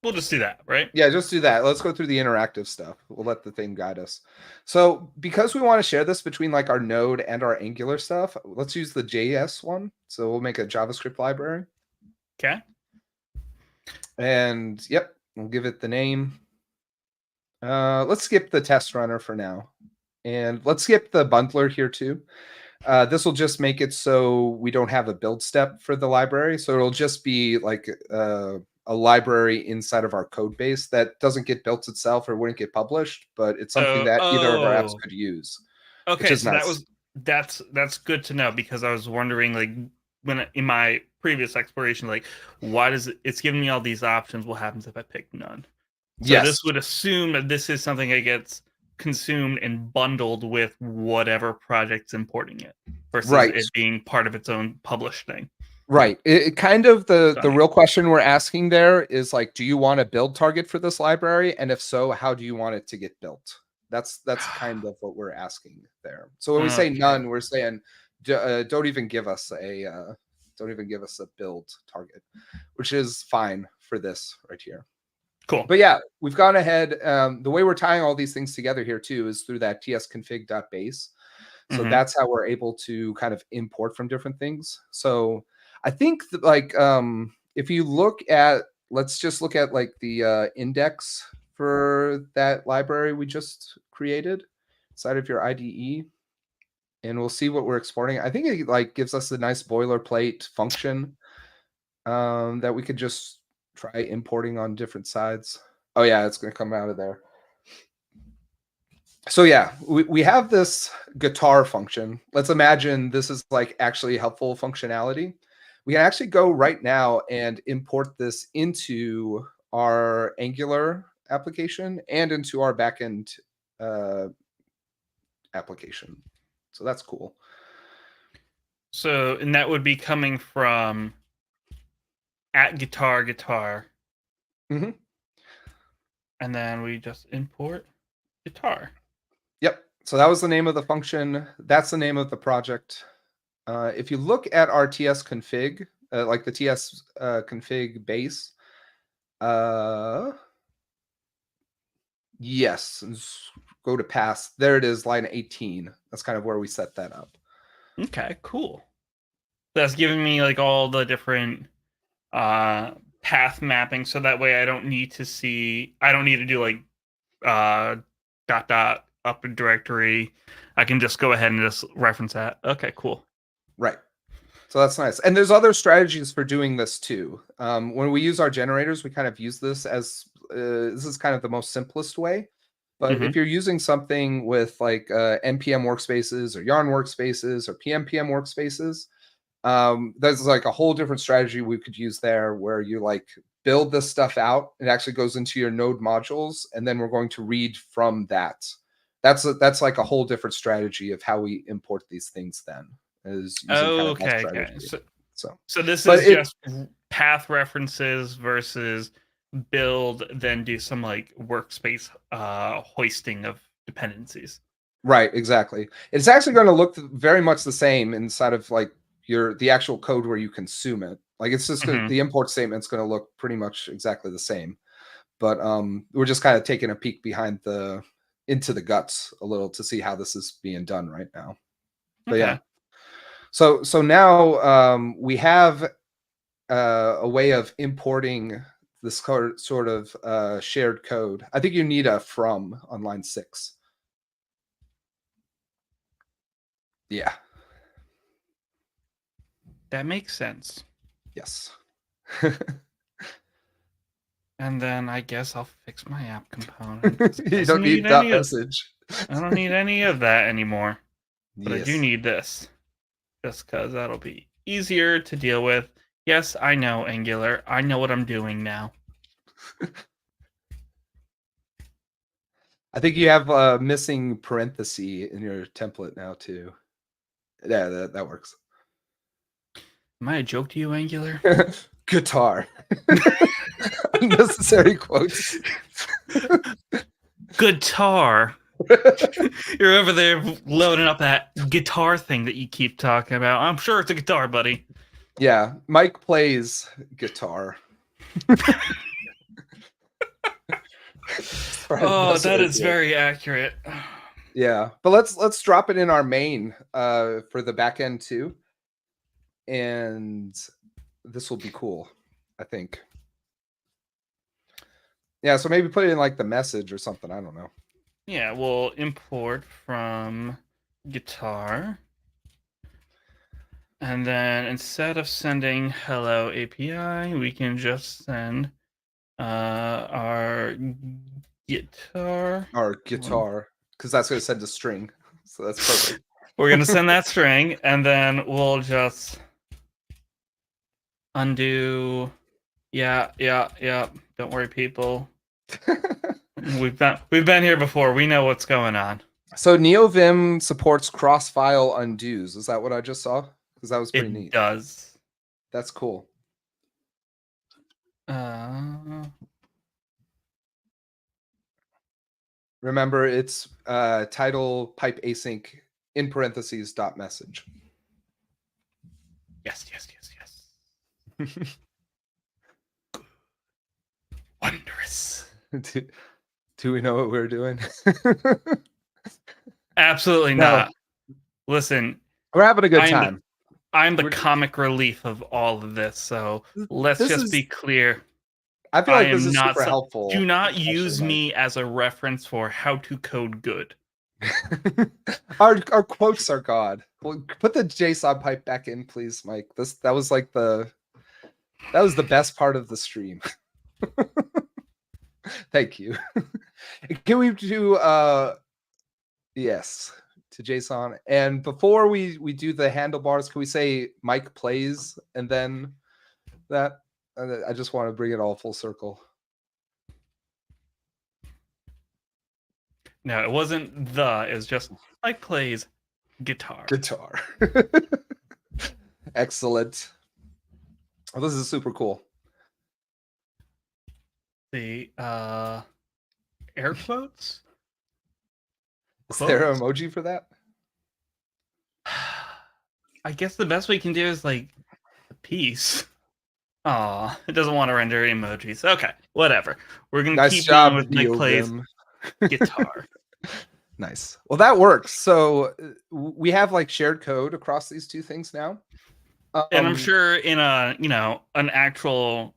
We'll just do that, right? yeah, just do that. Let's go through the interactive stuff. We'll let the thing guide us. So because we want to share this between like our Node and our Angular stuff, let's use the JS one. So we'll make a JavaScript library. Okay. And yep, we'll give it the name. Let's skip the test runner for now. And let's skip the bundler here too. This will just make it so we don't have a build step for the library. So it'll just be like a library inside of our code base that doesn't get built itself or wouldn't get published, but it's something that either of our apps could use, which Okay, is so that nice. was that's good to know because I was wondering like when in my previous exploration, like why does it's giving me all these options? What happens if I pick none? So this Yes. would assume that this is something that gets consumed and bundled with whatever project's importing it versus Right. it being part of its own published thing. Right. It kind of the Stunning. real question we're asking there is like, do you want a build target for this library? And if so, how do you want it to get built? That's kind of what we're asking there. So when we say Okay. none, we're saying don't even give us a build target, which is fine for this right here. Cool. But yeah, we've gone ahead. The way we're tying all these things together here too is through that tsconfig.base. So Mm-hmm. that's how we're able to kind of import from different things. So I think that like if you look at, let's just look at like the index for that library we just created inside of your IDE, and we'll see what we're exporting. I think it like gives us a nice boilerplate function that we could just try importing on different sides. Oh yeah, it's going to come out of there. So yeah, we have this guitar function. Let's imagine this is like actually helpful functionality. We can actually go right now and import this into our Angular application and into our backend uh, application. So that's cool. So and that would be coming from at guitar, Mm-hmm. and then we just import guitar. Yep. So that was the name of the function. That's the name of the project. If you look at our TS config, like the TS config base, yes, go to pass. There it is, line 18. That's kind of where we set that up. Okay, cool. That's giving me like all the different uh path mapping so that way I don't need to do like dot up a directory. I can just go ahead and just reference that. Okay, cool. Right. So that's nice. And there's other strategies for doing this too. When we use our generators, we kind of use this as this is kind of the most simplest way. But Mm-hmm. if you're using something with like npm workspaces or yarn workspaces or pmpm workspaces, there's like a whole different strategy we could use there where you like build this stuff out. It actually goes into your node modules, and then we're going to read from that. That's like a whole different strategy of how we import these things then, is using kind of that Okay, okay. strategy. So, So, so this but is it just path references versus build, then do some like workspace hoisting of dependencies. right, exactly. It's actually going to look very much the same inside of like the actual code where you consume it. Like it's just Mm-hmm. the import statement's going to look pretty much exactly the same. But we're just kind of taking a peek behind the into the guts a little to see how this is being done right now. But Okay. yeah, so now we have a way of importing this sort of shared code. I think you need a from on line 6. Yeah. That makes sense. Yes. And then I guess I'll fix my app component. 'Cause it You doesn't don't need need dot any of. message. I don't need any of that anymore. But I do Yes. need this, just because that'll be easier to deal with. Yes, I know Angular. I know what I'm doing now. I think you have a missing parenthesis in your template now too. Yeah, that works. Am I a joke to you, Angular? Guitar. Unnecessary quotes. Guitar. You're over there loading up that guitar thing that you keep talking about. I'm sure it's a guitar, buddy. Yeah, Mike plays guitar. Oh, that is very accurate. Yeah, but let's drop it in our main for the back end too, and this will be cool, I think. Yeah, so maybe put it in like the message or something. I don't know. Yeah, we'll import from guitar. And then instead of sending hello API, we can just send our guitar. Or guitar, because that's going to send a string. So that's perfect. We're going to send that string, and then we'll just undo. Yeah. Don't worry, people. We've been here before. We know what's going on. So NeoVim supports cross-file undos. Is that what I just saw? Because that was pretty neat. It does. That's cool. Remember, it's title pipe async in parentheses dot message. Yes. Wondrous. Do we know what we're doing? Absolutely No. not. Listen, We're having a good time. I'm the comic relief of all of this, so let's just be clear. I feel like this is super helpful. Do not use me as a reference for how to code good. our quotes are God. Well, put the JSON pipe back in, please, Mike. That was like the best part of the stream. Thank you. Can we do yes to JSON? And before we do the handlebars, can we say Mike plays and then that? I just want to bring it all full circle. No, it wasn't it was just Mike plays guitar. Excellent. Oh, this is super cool. The air quotes? Is there an emoji for that? I guess the best we can do is like a piece. Aw, it doesn't want to render emojis. Okay, whatever. We're gonna keep going with Mike plays guitar. Nice. Well, that works. So we have like shared code across these two things now. And I'm sure in an actual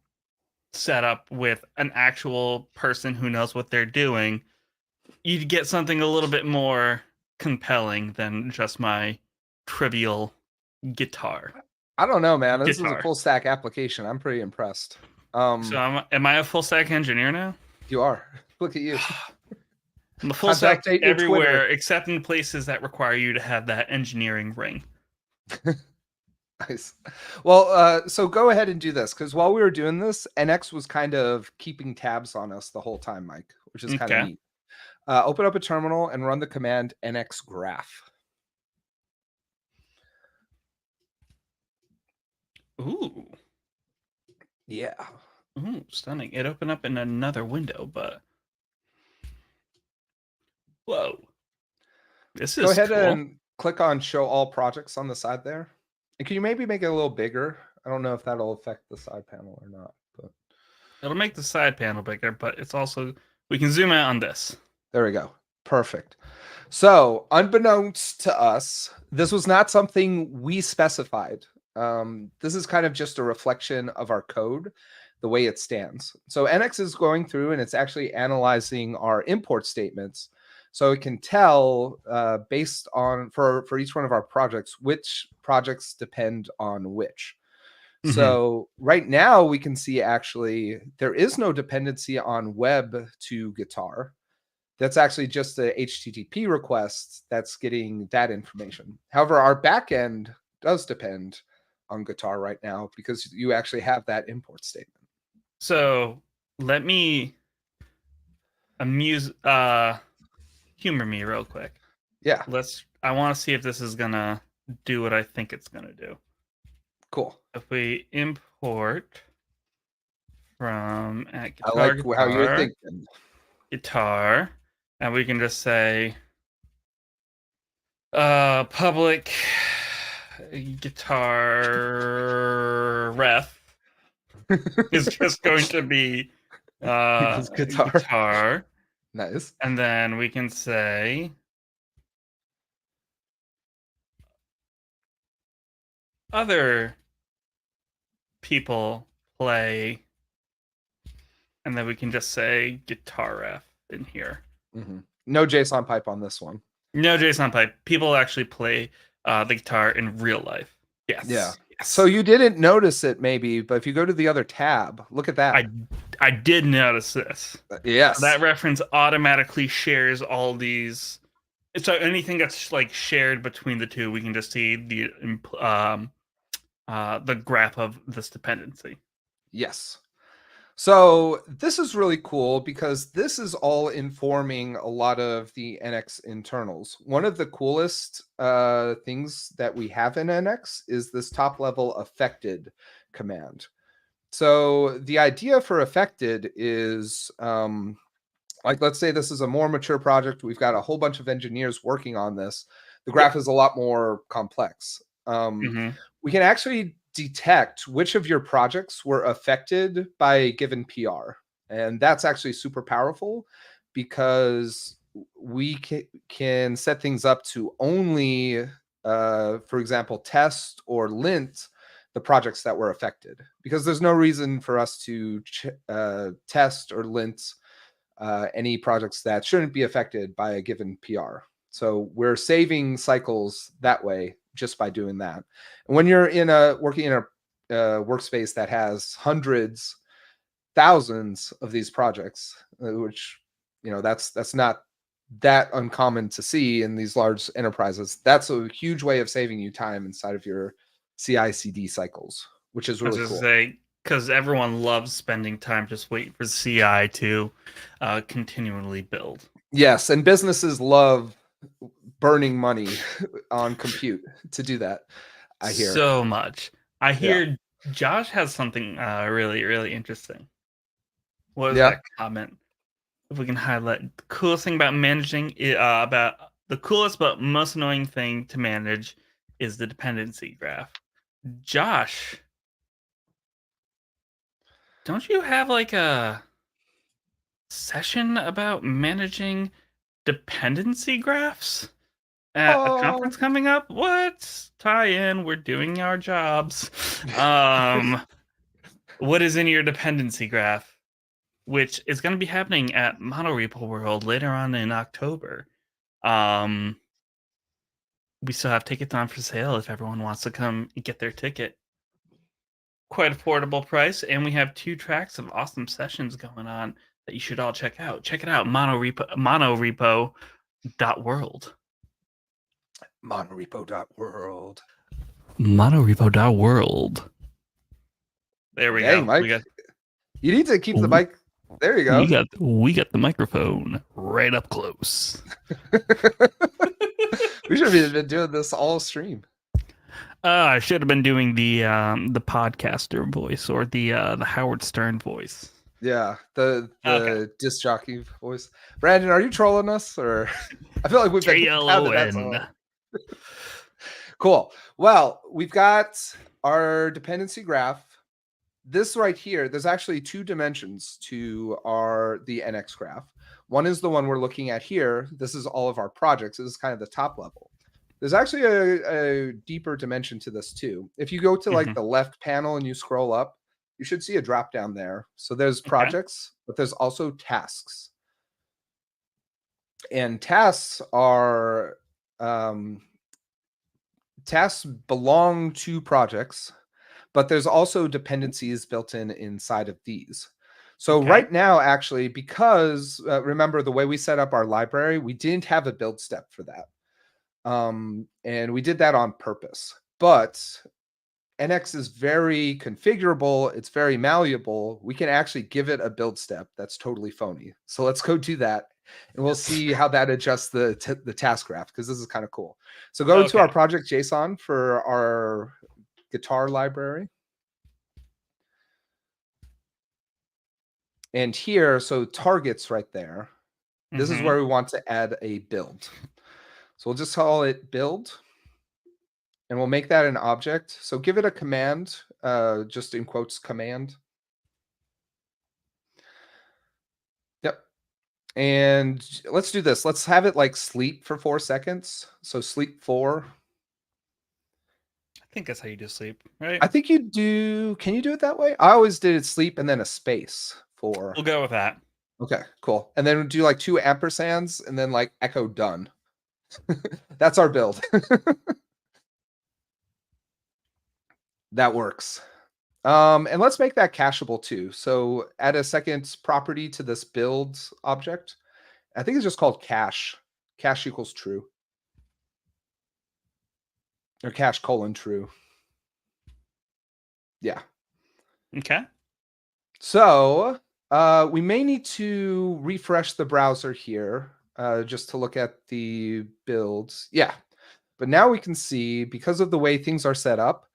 setup with an actual person who knows what they're doing, you'd get something a little bit more compelling than just my trivial guitar. I don't know, man. This is a full stack application. I'm pretty impressed. So am I a full stack engineer now? You are. Look at you. I'm a full stack everywhere except in places that require you to have that engineering ring. Nice. Well, so go ahead and do this, because while we were doing this, NX was kind of keeping tabs on us the whole time, Mike, which is kind of neat. Open up a terminal and run the command NX graph. Ooh. Yeah. Ooh, stunning. It opened up in another window, but whoa. This is Go ahead cool. and click on show all projects on the side there. And can you maybe make it a little bigger? I don't know if that'll affect the side panel or not, but it'll make the side panel bigger, but it's also we can zoom out on this. There we go. Perfect. So, unbeknownst to us, this was not something we specified. This is kind of just a reflection of our code, the way it stands. So, NX is going through and it's actually analyzing our import statements. So it can tell based on for each one of our projects which projects depend on which. Hmm. So right now we can see actually there is no dependency on web to guitar. That's actually just a HTTP request that's getting that information. However, our backend does depend on guitar right now because you actually have that import statement. So let me amuse humor me real quick. Yeah, I want to see if this is gonna do what I think it's gonna do. cool. If we import from at I guitar like how you're guitar thinking. guitar, and we can just say public guitar ref is just going to be Equals guitar. guitar, Nice. and then we can say other people play, and then we can just say guitar ref in here. Mm-hmm. No JSON pipe on this one. No JSON pipe. People actually play the guitar in real life. Yeah. Yes. So Yes. you didn't notice it maybe, but if you go to the other tab, look at that. I I did notice this. That Yes. reference automatically shares all these. So anything that's like shared between the two, we can just see the graph of this dependency. Yes. So this is really cool because this is all informing a lot of the NX internals. One of the coolest things that we have in NX is this top level affected command. So the idea for affected is like, let's say this is a more mature project. We've got a whole bunch of engineers working on this. The graph Yep. is a lot more complex. Hmm. We can actually detect which of your projects were affected by a given PR. And that's actually super powerful because we can set things up to only, for example, test or lint the projects that were affected because there's no reason for us to test or lint any projects that shouldn't be affected by a given PR. So we're saving cycles that way just by doing that. And when you're working in a workspace that has hundreds, thousands of these projects, which that's not that uncommon to see in these large enterprises. That's a huge way of saving you time inside of your CI/CD cycles, which is I was really just cool. say because everyone loves spending time just waiting for CI to continually build. Yes, and businesses love burning money on compute to do that, I hear. So much. I Yeah. hear Josh has something really, really interesting. What is Yeah. that comment? If we can highlight the coolest thing about managing about the coolest but most annoying thing to manage is the dependency graph. Josh, don't you have like a session about managing dependency graphs at a Oh. conference coming up? What? Tie in, we're doing our jobs. Um what is in your dependency graph? Which is going to be happening at Monorepo World later on in October. Um, we still have tickets on for sale if everyone wants to come get their ticket. Quite affordable price, and we have 2 tracks of awesome sessions going on that you should all check out. Check it out, monorepo.world. Monorepo.world. Monorepo.world. There we Dang, go. Mike. You need to keep the mic. There you go. We got the microphone right up close. We should have been doing this all stream. I should have been doing the podcaster voice or the Howard Stern voice. Yeah, the Okay. disc jockey voice. Brandon, are you trolling us or I feel like we've been pounding that KLON. song. Cool. Well, we've got our dependency graph. This right here, there's actually 2 dimensions to the NX graph. One is the one we're looking at here. This is all of our projects. This is kind of the top level. There's actually a deeper dimension to this too. If you go to like the left panel and you scroll up, you should see a drop down there. So there's projects, but there's also tasks. And tasks are tasks belong to projects, but there's also dependencies built in inside of these. So right now, actually, because remember the way we set up our library, we didn't have a build step for that. And we did that on purpose. But NX is very configurable. It's very malleable. We can actually give it a build step that's totally phony. So let's go do that. And we'll see how that adjusts the task graph, because this is kind of cool. So go to our project JSON for our guitar library. And here, so targets right there. This is where we want to add a build. So we'll just call it build. And we'll make that an object. So give it a command, just in quotes, command. Yep. And let's do this. Let's have it like sleep for 4 seconds. So sleep 4. I think that's how you do sleep, right? I think you do. Can you do it that way? I always did it sleep and then a space for. We'll go with that. Okay, cool. And then do like 2 ampersands and then like echo done. That's our build. That works. And let's make that cacheable too. So add a second property to this build object. I think it's just called cache. Cache equals true. Or cache colon true. Yeah. Okay. So we may need to refresh the browser here just to look at the builds. Yeah. But now we can see, because of the way things are set up,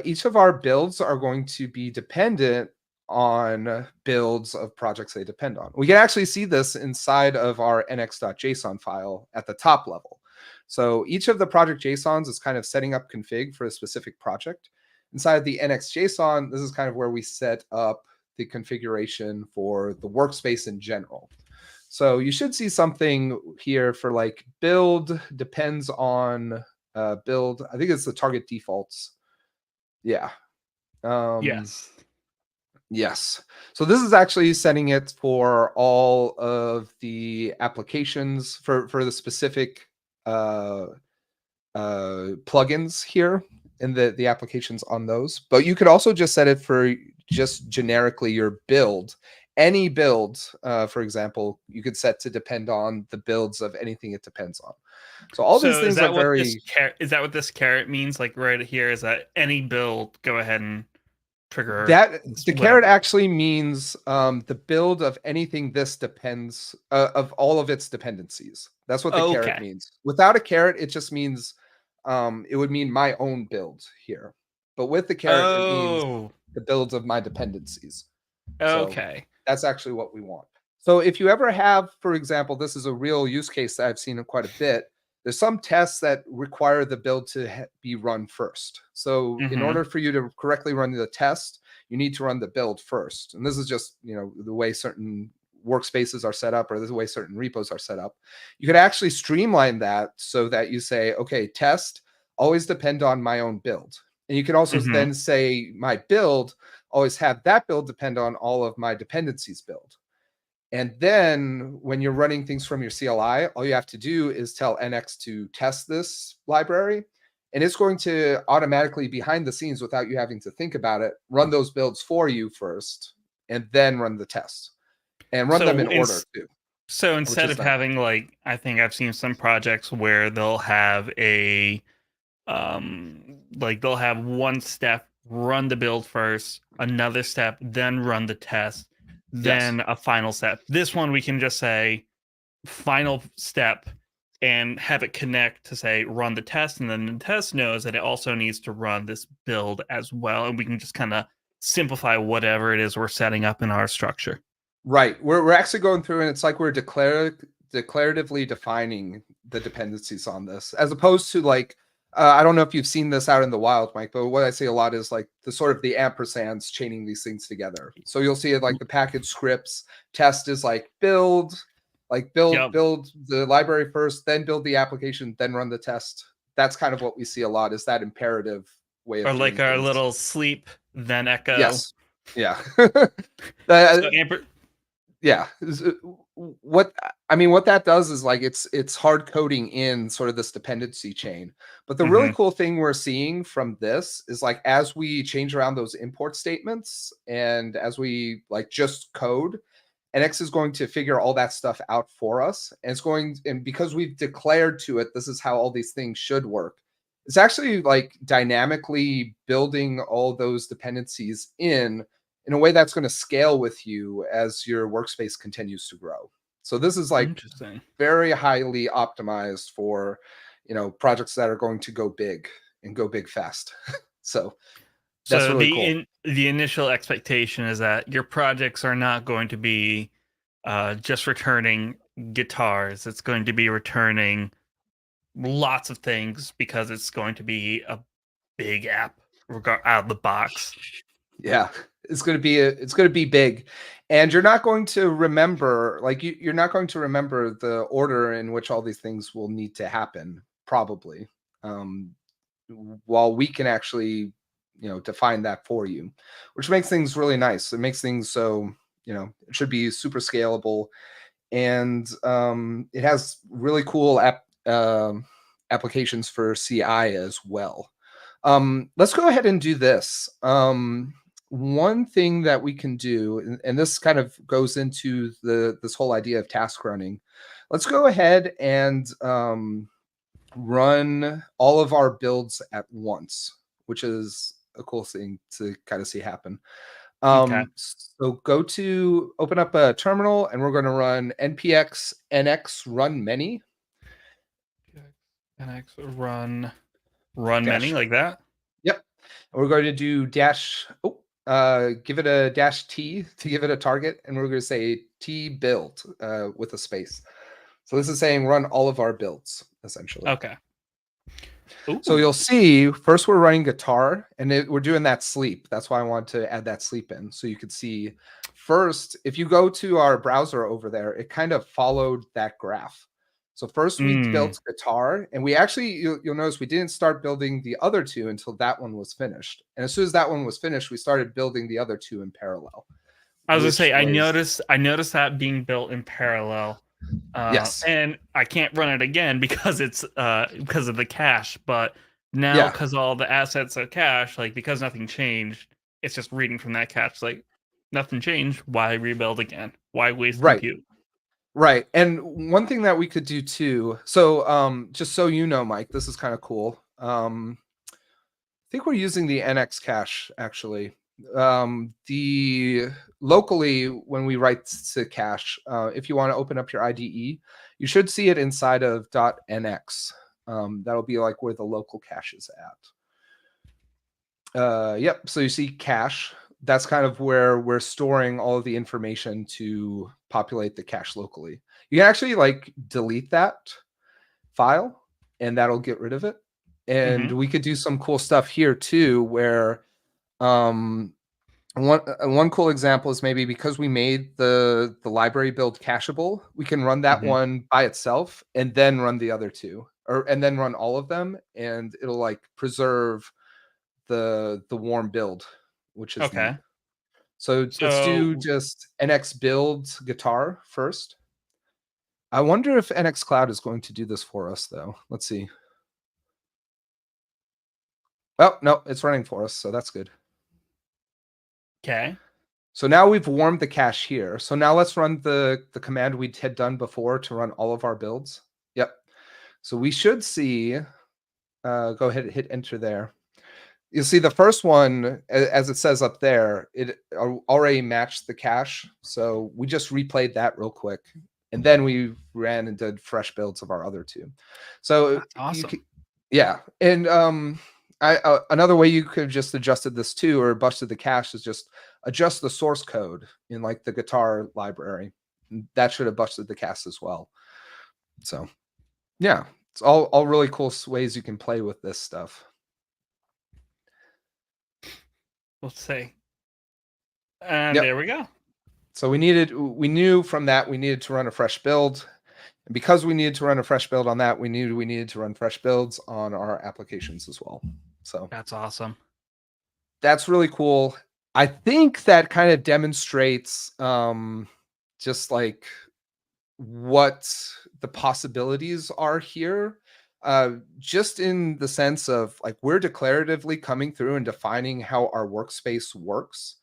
each of our builds are going to be dependent on builds of projects they depend on. We can actually see this inside of our nx.json file at the top level. So each of the project JSONs is kind of setting up config for a specific project. Inside the nx.json, this is kind of where we set up the configuration for the workspace in general. So you should see something here for like build depends on build. I think it's the target defaults. Yeah. Yes. Yes. So this is actually setting it for all of the applications for the specific plugins here and the applications on those. But you could also just set it for just generically your build. Any build, for example, you could set to depend on the builds of anything it depends on. So all these things are very. Is that what this caret means? Like right here, is that any build? Go ahead and trigger that. The caret actually means the build of anything this depends of all of its dependencies. That's what the caret means. Without a caret, it just means it would mean my own build here. But with the caret, it means the builds of my dependencies. Okay. So that's actually what we want. So if you ever have, for example, this is a real use case that I've seen quite a bit. There's some tests that require the build to be run first. So in order for you to correctly run the test, you need to run the build first. And this is just, the way certain workspaces are set up, or the way certain repos are set up. You could actually streamline that so that you say, okay, test always depend on my own build. And you can also then say my build always have that build depend on all of my dependencies build. And then when you're running things from your CLI, all you have to do is tell NX to test this library, and it's going to automatically, behind the scenes, without you having to think about it, run those builds for you first, and then run the tests, and run them in order too. So instead of having, like, I think I've seen some projects where they'll have a, like they'll have one step, run the build first, another step, then run the test, then a final step. This one we can just say final step and have it connect to say run the test, and then the test knows that it also needs to run this build as well, and we can just kind of simplify whatever it is we're setting up in our structure. Right. We're actually going through, and it's like we're declaratively defining the dependencies on this, as opposed to like I don't know if you've seen this out in the wild, Mike, but what I see a lot is like the sort of the ampersands chaining these things together. So you'll see it like the package scripts test is like build, Like Yep. build the library first, then build the application, then run the test. That's kind of what we see a lot, is that imperative way Or of like doing our things. little sleep, then echo. Yes. Yeah. So Uh, Amber, yeah. What I mean, what that does is like it's hard coding in sort of this dependency chain. But the really hmm cool thing we're seeing from this is like as we change around those import statements and as we like just code, NX is going to figure all that stuff out for us. And it's going, and because we've declared to it, this is how all these things should work. It's actually like dynamically building all those dependencies in a way that's going to scale with you as your workspace continues to grow. So this is like interesting. very highly optimized for, projects that are going to go big and go big fast. So that's So really cool. the initial expectation is that your projects are not going to be just returning guitars. It's going to be returning lots of things because it's going to be a big app out of the box. Yeah, it's going to be big, and you're not going to remember, like you're not going to remember the order in which all these things will need to happen. Probably, um, while we can actually, define that for you, which makes things really nice. It makes things so it should be super scalable, and it has really cool applications for CI as well. Let's go ahead and do this. One thing that we can do, and this kind of goes into this whole idea of task running. Let's go ahead and run all of our builds at once, which is a cool thing to kind of see happen. Okay. So open up a terminal, and we're going to run npx nx run many NX run many dash. like that. Yep. And we're going to do give it a dash T to give it a target. And we're going to say T build with a space. So this is saying run all of our builds, essentially. Okay. So Ooh. you'll see first we're running guitar, and we're doing that sleep. That's why I want to add that sleep in. So you could see first, if you go to our browser over there, it kind of followed that graph. So first we Mm. built guitar, and we actually, you'll notice we didn't start building the other two until that one was finished. And as soon as that one was finished, we started building the other two in parallel, I was gonna which say was, I noticed that being built in parallel. yes. And I can't run it again because it's because of the cache, but now Yeah, because all the assets are cached, like because nothing changed, it's just reading from that cache. Like nothing changed. Why rebuild again? Why waste right. compute? Right. And one thing that we could do too. So just so you know, Mike, this is kind of cool. I think we're using the NX cache actually. The locally when we write to cache, if you want to open up your IDE, you should see it inside of .nx. That'll be like where the local cache is at. Yep. So you see cache. That's kind of where we're storing all of the information to populate the cache locally. You can actually like delete that file, and that'll get rid of it. And hmm we could do some cool stuff here too, where um, one cool example is maybe because we made the library build cacheable, we can run that hmm one by itself and then run the other two, and then run all of them, and it'll like preserve the warm build, which is neat. Okay. So let's do So just NX build guitar first. I wonder if NX Cloud is going to do this for us though. Let's see. Oh, no, it's running for us, so that's good. okay. So now we've warmed the cache here. So now let's run the command we had done before to run all of our builds. Yep. So we should see, go ahead and hit enter there. You'll see the first one, as it says up there, it already matched the cache. So we just replayed that real quick. And then we ran and did fresh builds of our other two. So That's you awesome. can, yeah. And another way you could have just adjusted this too, or busted the cache, is just adjust the source code in like the guitar library. That should have busted the cache as well. So yeah, it's all really cool ways you can play with this stuff. Let's see. And Yep. there we go. So we knew from that we needed to run a fresh build. And because we needed to run a fresh build on that, we needed to run fresh builds on our applications as well. So That's awesome. that's really cool. I think that kind of demonstrates just like what the possibilities are here. Just in the sense of like we're declaratively coming through and defining how our workspace works,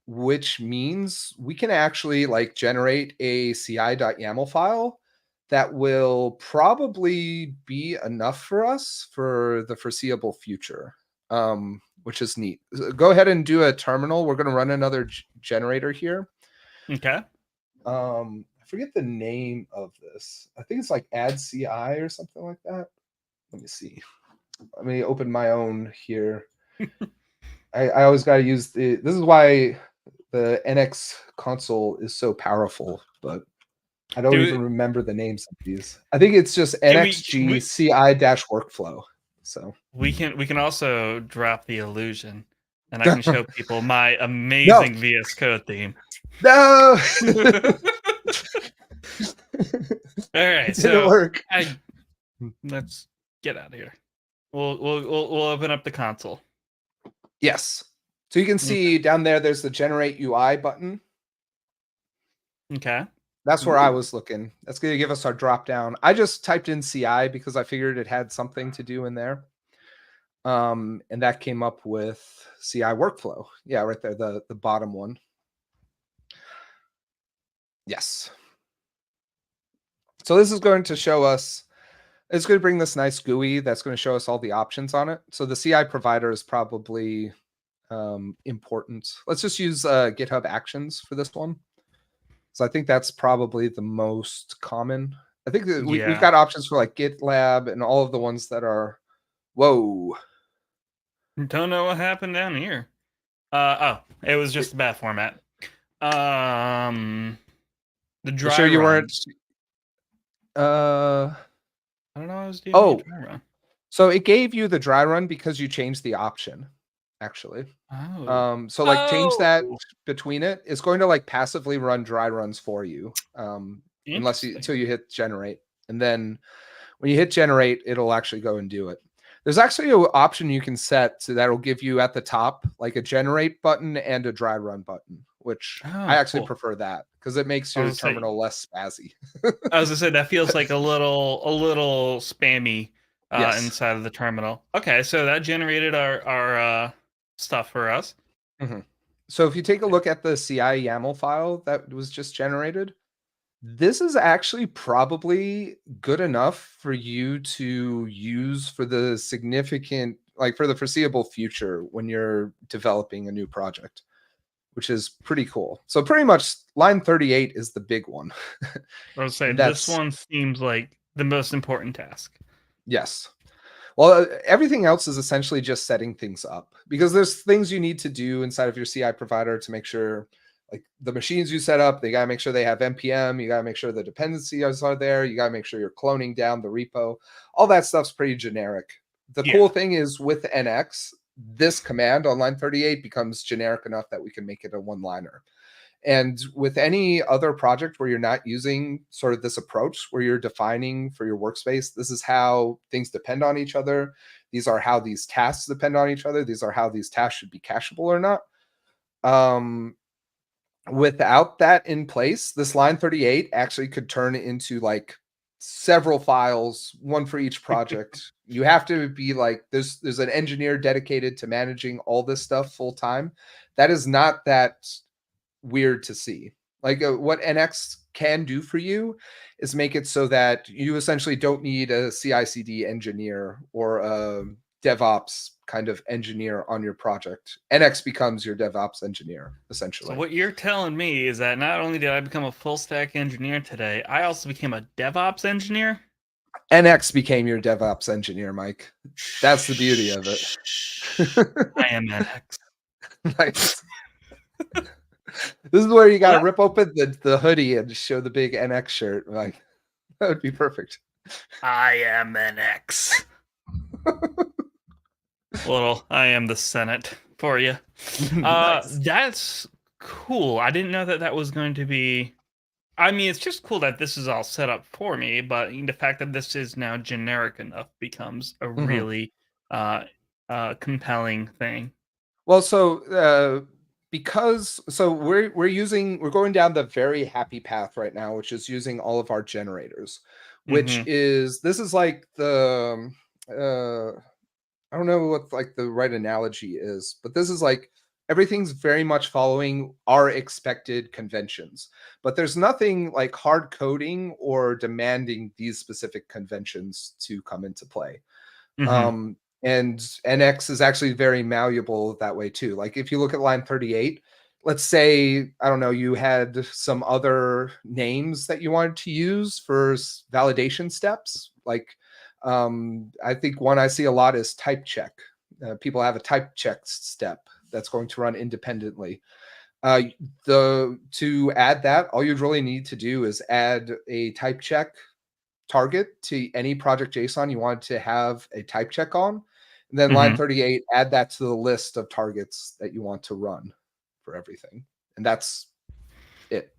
which means we can actually like generate a ci.yaml file that will probably be enough for us for the foreseeable future, which is neat. Go ahead and do a terminal. We're going to run another generator here. Okay. I forget the name of this. I think it's like add CI or something like that. Let me see. Let me open my own here. I always got to use this is why the NX console is so powerful, but I don't Do even remember the names of these. I think it's just can NXG CI-workflow. So we can also drop the illusion, and I can show people my no, amazing VS Code theme. no, All right, it didn't so work. let's get out of here. We'll open up the console. Yes. So you can see down there, there's the generate UI button. Okay. That's where I was looking. That's going to give us our drop down. I just typed in CI because I figured it had something to do in there. And that came up with CI workflow. Yeah, right there, the bottom one. Yes. So this is going to show us, it's going to bring this nice GUI that's going to show us all the options on it. So the CI provider is probably important. Let's just use GitHub Actions for this one. So I think that's probably the most common. I think that we've got options for like GitLab and all of the ones that are, whoa. Don't know what happened down here. Oh, it was just a bad format. The dry Sure you run. weren't. I don't know what I was doing. Oh, dry run. So it gave you the dry run because you changed the option, actually. Oh. So like change that between it. It's going to like passively run dry runs for you, until you hit generate. And then when you hit generate, it'll actually go and do it. There's actually an option you can set so that'll give you at the top like a generate button and a dry run button, which I actually prefer that because it makes your terminal less spazzy. I was gonna say that feels like a little spammy Yes. inside of the terminal. Okay, so that generated our stuff for us. Mm-hmm. So if you take a look at the CI YAML file that was just generated, this is actually probably good enough for you to use for the significant, like for the foreseeable future when you're developing a new project, which is pretty cool. So pretty much line 38 is the big one. I was saying this one seems like the most important task. Yes. Well, everything else is essentially just setting things up because there's things you need to do inside of your CI provider to make sure like the machines you set up, they got to make sure they have NPM. You got to make sure the dependencies are there. You got to make sure you're cloning down the repo. All that stuff's pretty generic. The cool thing is with NX, this command on line 38 becomes generic enough that we can make it a one-liner. And with any other project where you're not using sort of this approach where you're defining for your workspace, this is how things depend on each other. These are how these tasks depend on each other. These are how these tasks should be cacheable or not. Without that in place, this line 38 actually could turn into like several files, one for each project. You have to be like, there's an engineer dedicated to managing all this stuff full time. That is not that weird to see. Like what NX can do for you is make it so that you essentially don't need a CI/CD engineer or a DevOps kind of engineer on your project. NX becomes your DevOps engineer, essentially. So what you're telling me is that not only did I become a full stack engineer today, I also became a DevOps engineer? NX became your DevOps engineer, Mike. That's the beauty of it. I am NX. Nice. This is where you got to rip open the hoodie and show the big NX shirt. Like, that would be perfect. I am NX. I am the Senate for you. Nice. That's Cool. I didn't know that that was going to be. I mean, it's just cool that this is all set up for me, but the fact that this is now generic enough becomes a Mhm. really uh, compelling thing. Well, because we're going down the very happy path right now, which is using all of our generators, which Hmm. is this is like the I don't know what like the right analogy is, but this is like everything's very much following our expected conventions. But there's nothing like hard coding or demanding these specific conventions to come into play. Hmm. And NX is actually very malleable that way too. Like if you look at line 38, let's say, I don't know, you had some other names that you wanted to use for validation steps. Like I think one I see a lot is type check. People have a type check step that's going to run independently. Uh, the to add that, all you'd really need to do is add a type check target to any project JSON you want to have a type check on. And then line Hmm. 38, add that to the list of targets that you want to run for everything. And that's it.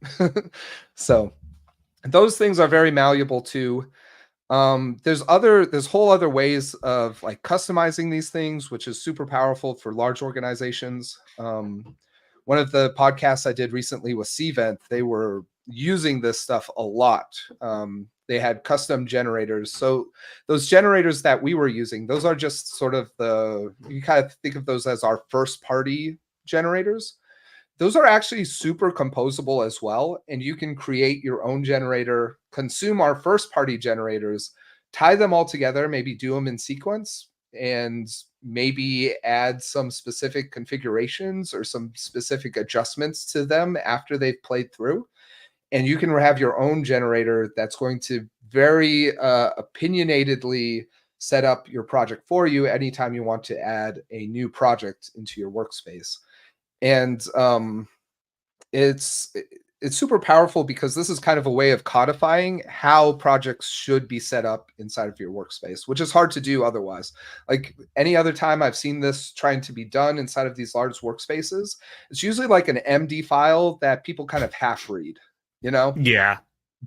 So those things are very malleable too. There's whole other ways of like customizing these things, which is super powerful for large organizations. One of the podcasts I did recently was Cvent. They were using this stuff a lot. They had custom generators. So those generators that we were using, those are just sort of you kind of think of those as our first party generators. Those are actually super composable as well. And you can create your own generator, consume our first party generators, tie them all together, maybe do them in sequence, and maybe add some specific configurations or some specific adjustments to them after they've played through. And you can have your own generator that's going to very opinionatedly set up your project for you anytime you want to add a new project into your workspace. And it's it's super powerful because this is kind of a way of codifying how projects should be set up inside of your workspace, which is hard to do otherwise. Like any other time I've seen this trying to be done inside of these large workspaces, it's usually like an MD file that people kind of half read, you know? Yeah.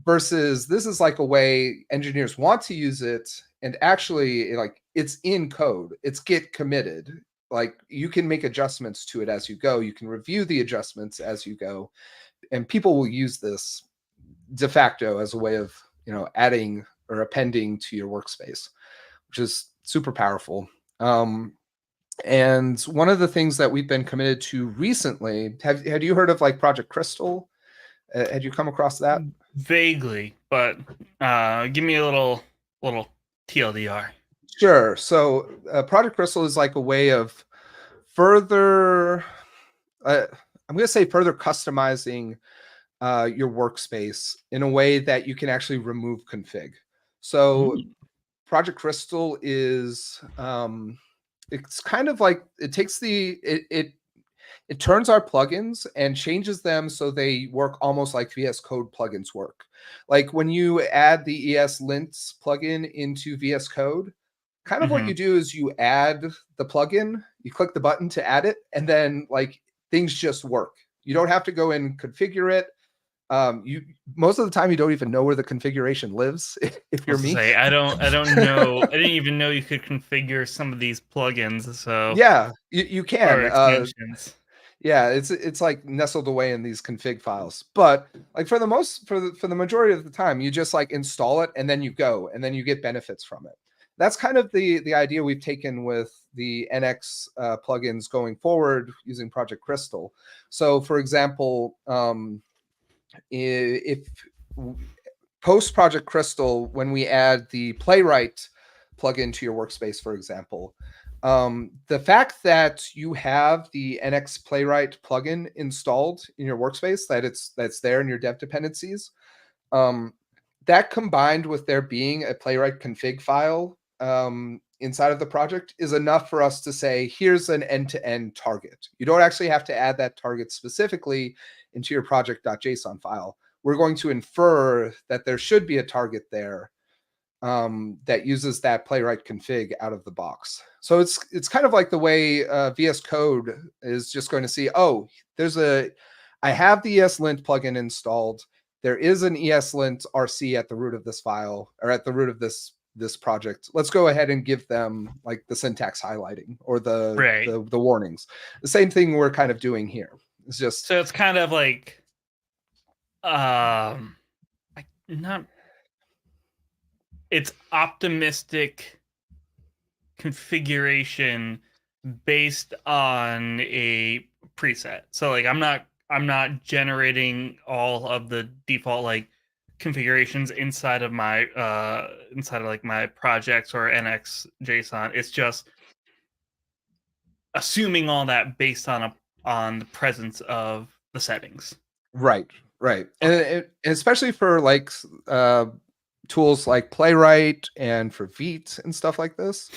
Versus this is like a way engineers want to use it, and actually like it's in code, it's git committed. Like you can make adjustments to it as you go, you can review the adjustments as you go, and people will use this de facto as a way of, adding or appending to your workspace, which is super powerful. And one of the things that we've been committed to recently, have you heard of like Project Crystal? Had you come across that? Vaguely, but give me a little TLDR. Sure. So Project Crystal is like a way of further, uh, I'm going to say further customizing your workspace in a way that you can actually remove config. So Mm. Project Crystal is, it's kind of like it takes it turns our plugins and changes them so they work almost like VS Code plugins work. Like when you add the ESLints plugin into VS Code, kind of what Hmm. you do is you add the plugin, you click the button to add it, and then like things just work. You don't have to go and configure it. You most of the time you don't even know where the configuration lives if I you're was to me. say I don't know. I didn't even know you could configure some of these plugins. So Yeah, you can. or extensions. Yeah, it's like nestled away in these config files. But like for the majority of the time, you just like install it and then you go and then you get benefits from it. That's kind of the idea we've taken with the NX plugins going forward using Project Crystal. So, for example, if post Project Crystal, when we add the Playwright plugin to your workspace, for example, the fact that you have the NX Playwright plugin installed in your workspace, that's there in your dev dependencies, um, that combined with there being a Playwright config file inside of the project is enough for us to say, here's an end-to-end target. You don't actually have to add that target specifically into your project.json file. We're going to infer that there should be a target there that uses that Playwright config out of the box. So it's kind of like the way VS Code is just going to see, oh, there's I have the ESLint plugin installed. There is an ESLint RC at the root of this file, or at the root of this project. Let's go ahead and give them like the syntax highlighting or Right. the warnings. The same thing we're kind of doing here. It's just So it's kind of like not it's optimistic configuration based on a preset. So like I'm not generating all of the default like configurations inside of my inside of like my projects or NX JSON. It's just assuming all that based on the presence of the settings. right, right, Okay. and especially for like tools like Playwright and for Vite and stuff like this.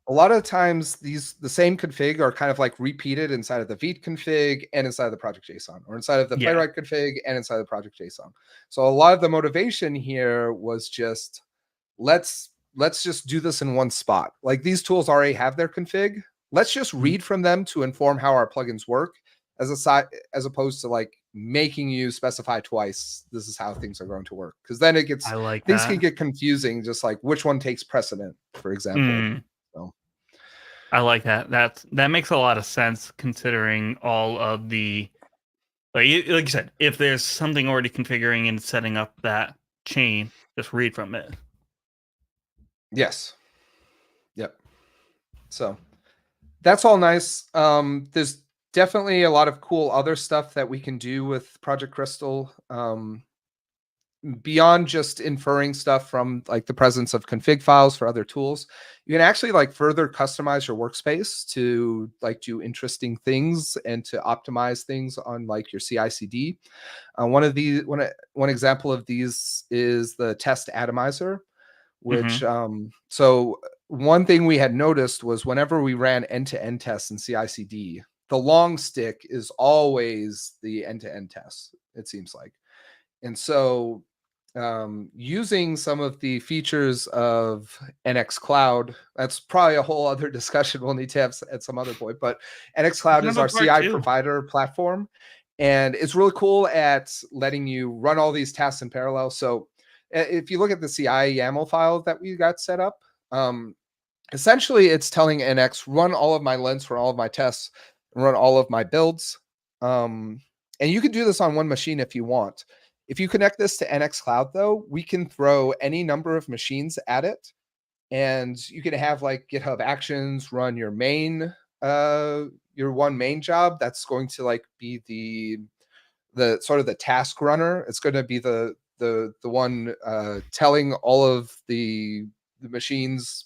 A lot of times the same config are kind of like repeated inside of the Vite config and inside of the project JSON, or inside of the Yeah. Playwright config and inside of the project JSON. So a lot of the motivation here was just let's just do this in one spot. Like these tools already have their config. Let's just Mhm. read from them to inform how our plugins work, as a side as opposed to like making you specify twice this is how things are going to work, because then it gets I like things can that. get confusing, just like which one takes precedent, for example. Mm, So I like that. That makes a lot of sense considering all of the like you said, if there's something already configuring and setting up that chain, just read from it. yes, yep. So that's all nice. There's definitely a lot of cool other stuff that we can do with Project Crystal. Beyond just inferring stuff from like the presence of config files for other tools, you can actually like further customize your workspace to like do interesting things and to optimize things on like your CI/CD. One example of these is the test atomizer, which Hmm. so one thing we had noticed was whenever we ran end-to-end tests in CI/CD, the long stick is always the end-to-end tests, it seems like. And so, using some of the features of NX Cloud, that's probably a whole other discussion we'll need to have at some other point. But NX We Cloud can is have a our part CI two. provider platform, and it's really cool at letting you run all these tasks in parallel. So, if you look at the CI YAML file that we got set up, um, essentially it's telling NX run all of my lens for all of my tests, run all of my builds. And you can do this on one machine if you want. If you connect this to NX Cloud, though, we can throw any number of machines at it, and you can have like GitHub Actions run your one main job. That's going to like be the sort of the task runner. It's going to be the one telling all of the machines,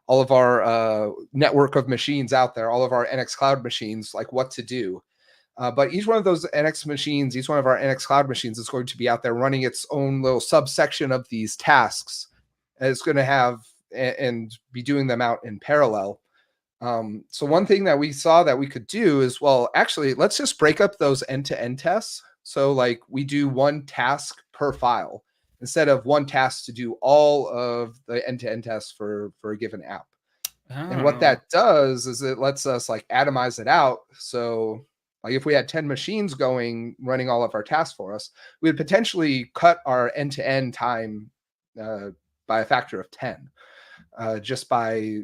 all of our network of machines out there, all of our NX Cloud machines, like what to do. But each one of those NX machines, each one of our NX Cloud machines is going to be out there running its own little subsection of these tasks. And it's going to have and be doing them out in parallel. So one thing that we saw that we could do is, well, actually, let's just break up those end-to-end tests. So like we do one task per file instead of one task to do all of the end-to-end tests for a given app. And what Oh. that does is it lets us like atomize it out. So like if we had 10 machines going running all of our tasks for us, we would potentially cut our end-to-end time uh, by a factor of 10, just by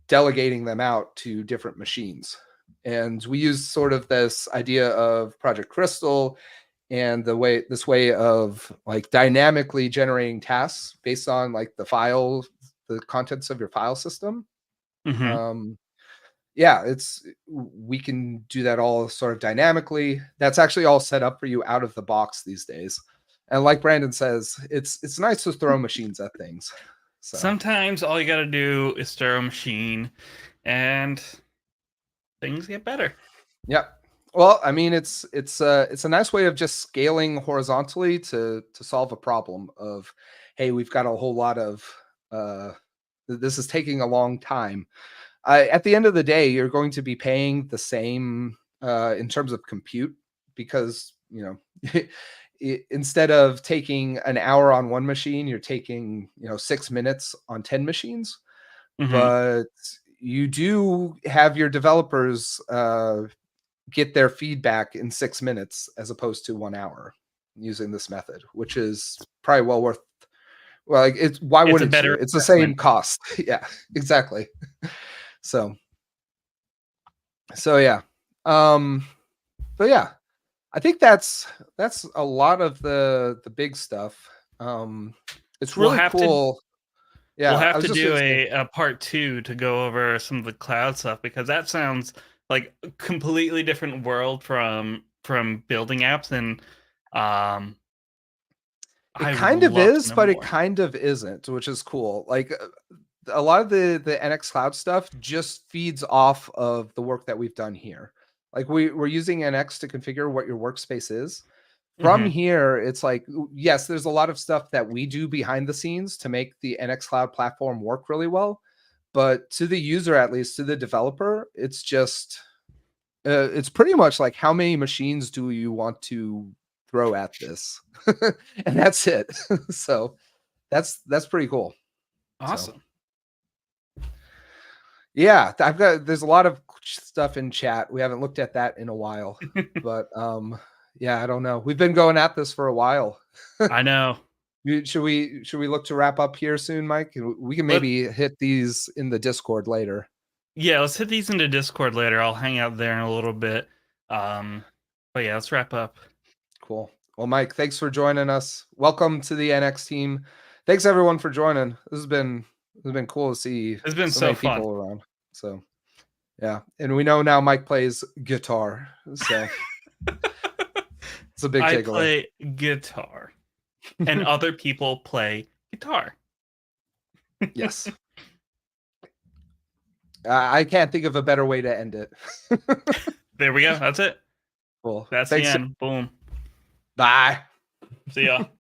delegating them out to different machines. And we use sort of this idea of Project Crystal and this way of like dynamically generating tasks based on like the contents of your file system. Hmm. um yeah, it's we can do that all sort of dynamically. That's actually all set up for you out of the box these days. And like Brandon says, it's nice to throw machines at things. So Sometimes all you gotta do is stir a machine, and things get better. yeah. Well, I mean, it's a nice way of just scaling horizontally to solve a problem of, hey, we've got a whole lot of uh this is taking a long time. At the end of the day, you're going to be paying the same in terms of compute, because instead of taking an hour on one machine, you're taking 6 minutes on 10 machines. Hmm. But you do have your developers get their feedback in 6 minutes as opposed to 1 hour using this method, which is probably well worth. Well, like it's why It's a wouldn't you? better It's the same investment. cost. Yeah, exactly. So so yeah. Um but yeah, I think that's a lot of the big stuff. It's We'll really have to cool. we'll Yeah, I have was to just do gonna say a part two to go over some of the cloud stuff because that sounds like a completely different world from building apps, and um, it I would kind of love to is, know but it more. kind of isn't, which is cool. Like a lot of the NX Cloud stuff just feeds off of the work that we've done here. Like we're using NX to configure what your workspace is. From Hmm. here, it's like yes, there's a lot of stuff that we do behind the scenes to make the NX Cloud platform work really well. But to the user, at least to the developer, it's just it's pretty much like how many machines do you want to throw at this, and that's it. So that's pretty cool. So Awesome. yeah, I've got there's a lot of stuff in chat. We haven't looked at that in a while, but yeah, I don't know. We've been going at this for a while. I know. Should we look to wrap up here soon, Mike? We can Let maybe hit these in the Discord later. Yeah, let's hit these into Discord later. I'll hang out there in a little bit. Um, but yeah, let's wrap up. Cool. Well, Mike, thanks for joining us. Welcome to the NX team. Thanks everyone for joining. This has been cool to see It's been so so many fun. people around. So yeah, and we know now Mike plays guitar, so it's a big I takeaway. play guitar, and other people play guitar. Yes, I can't think of a better way to end it. There we go. That's it. Cool. That's the Thanks. end. Boom. Bye. See ya.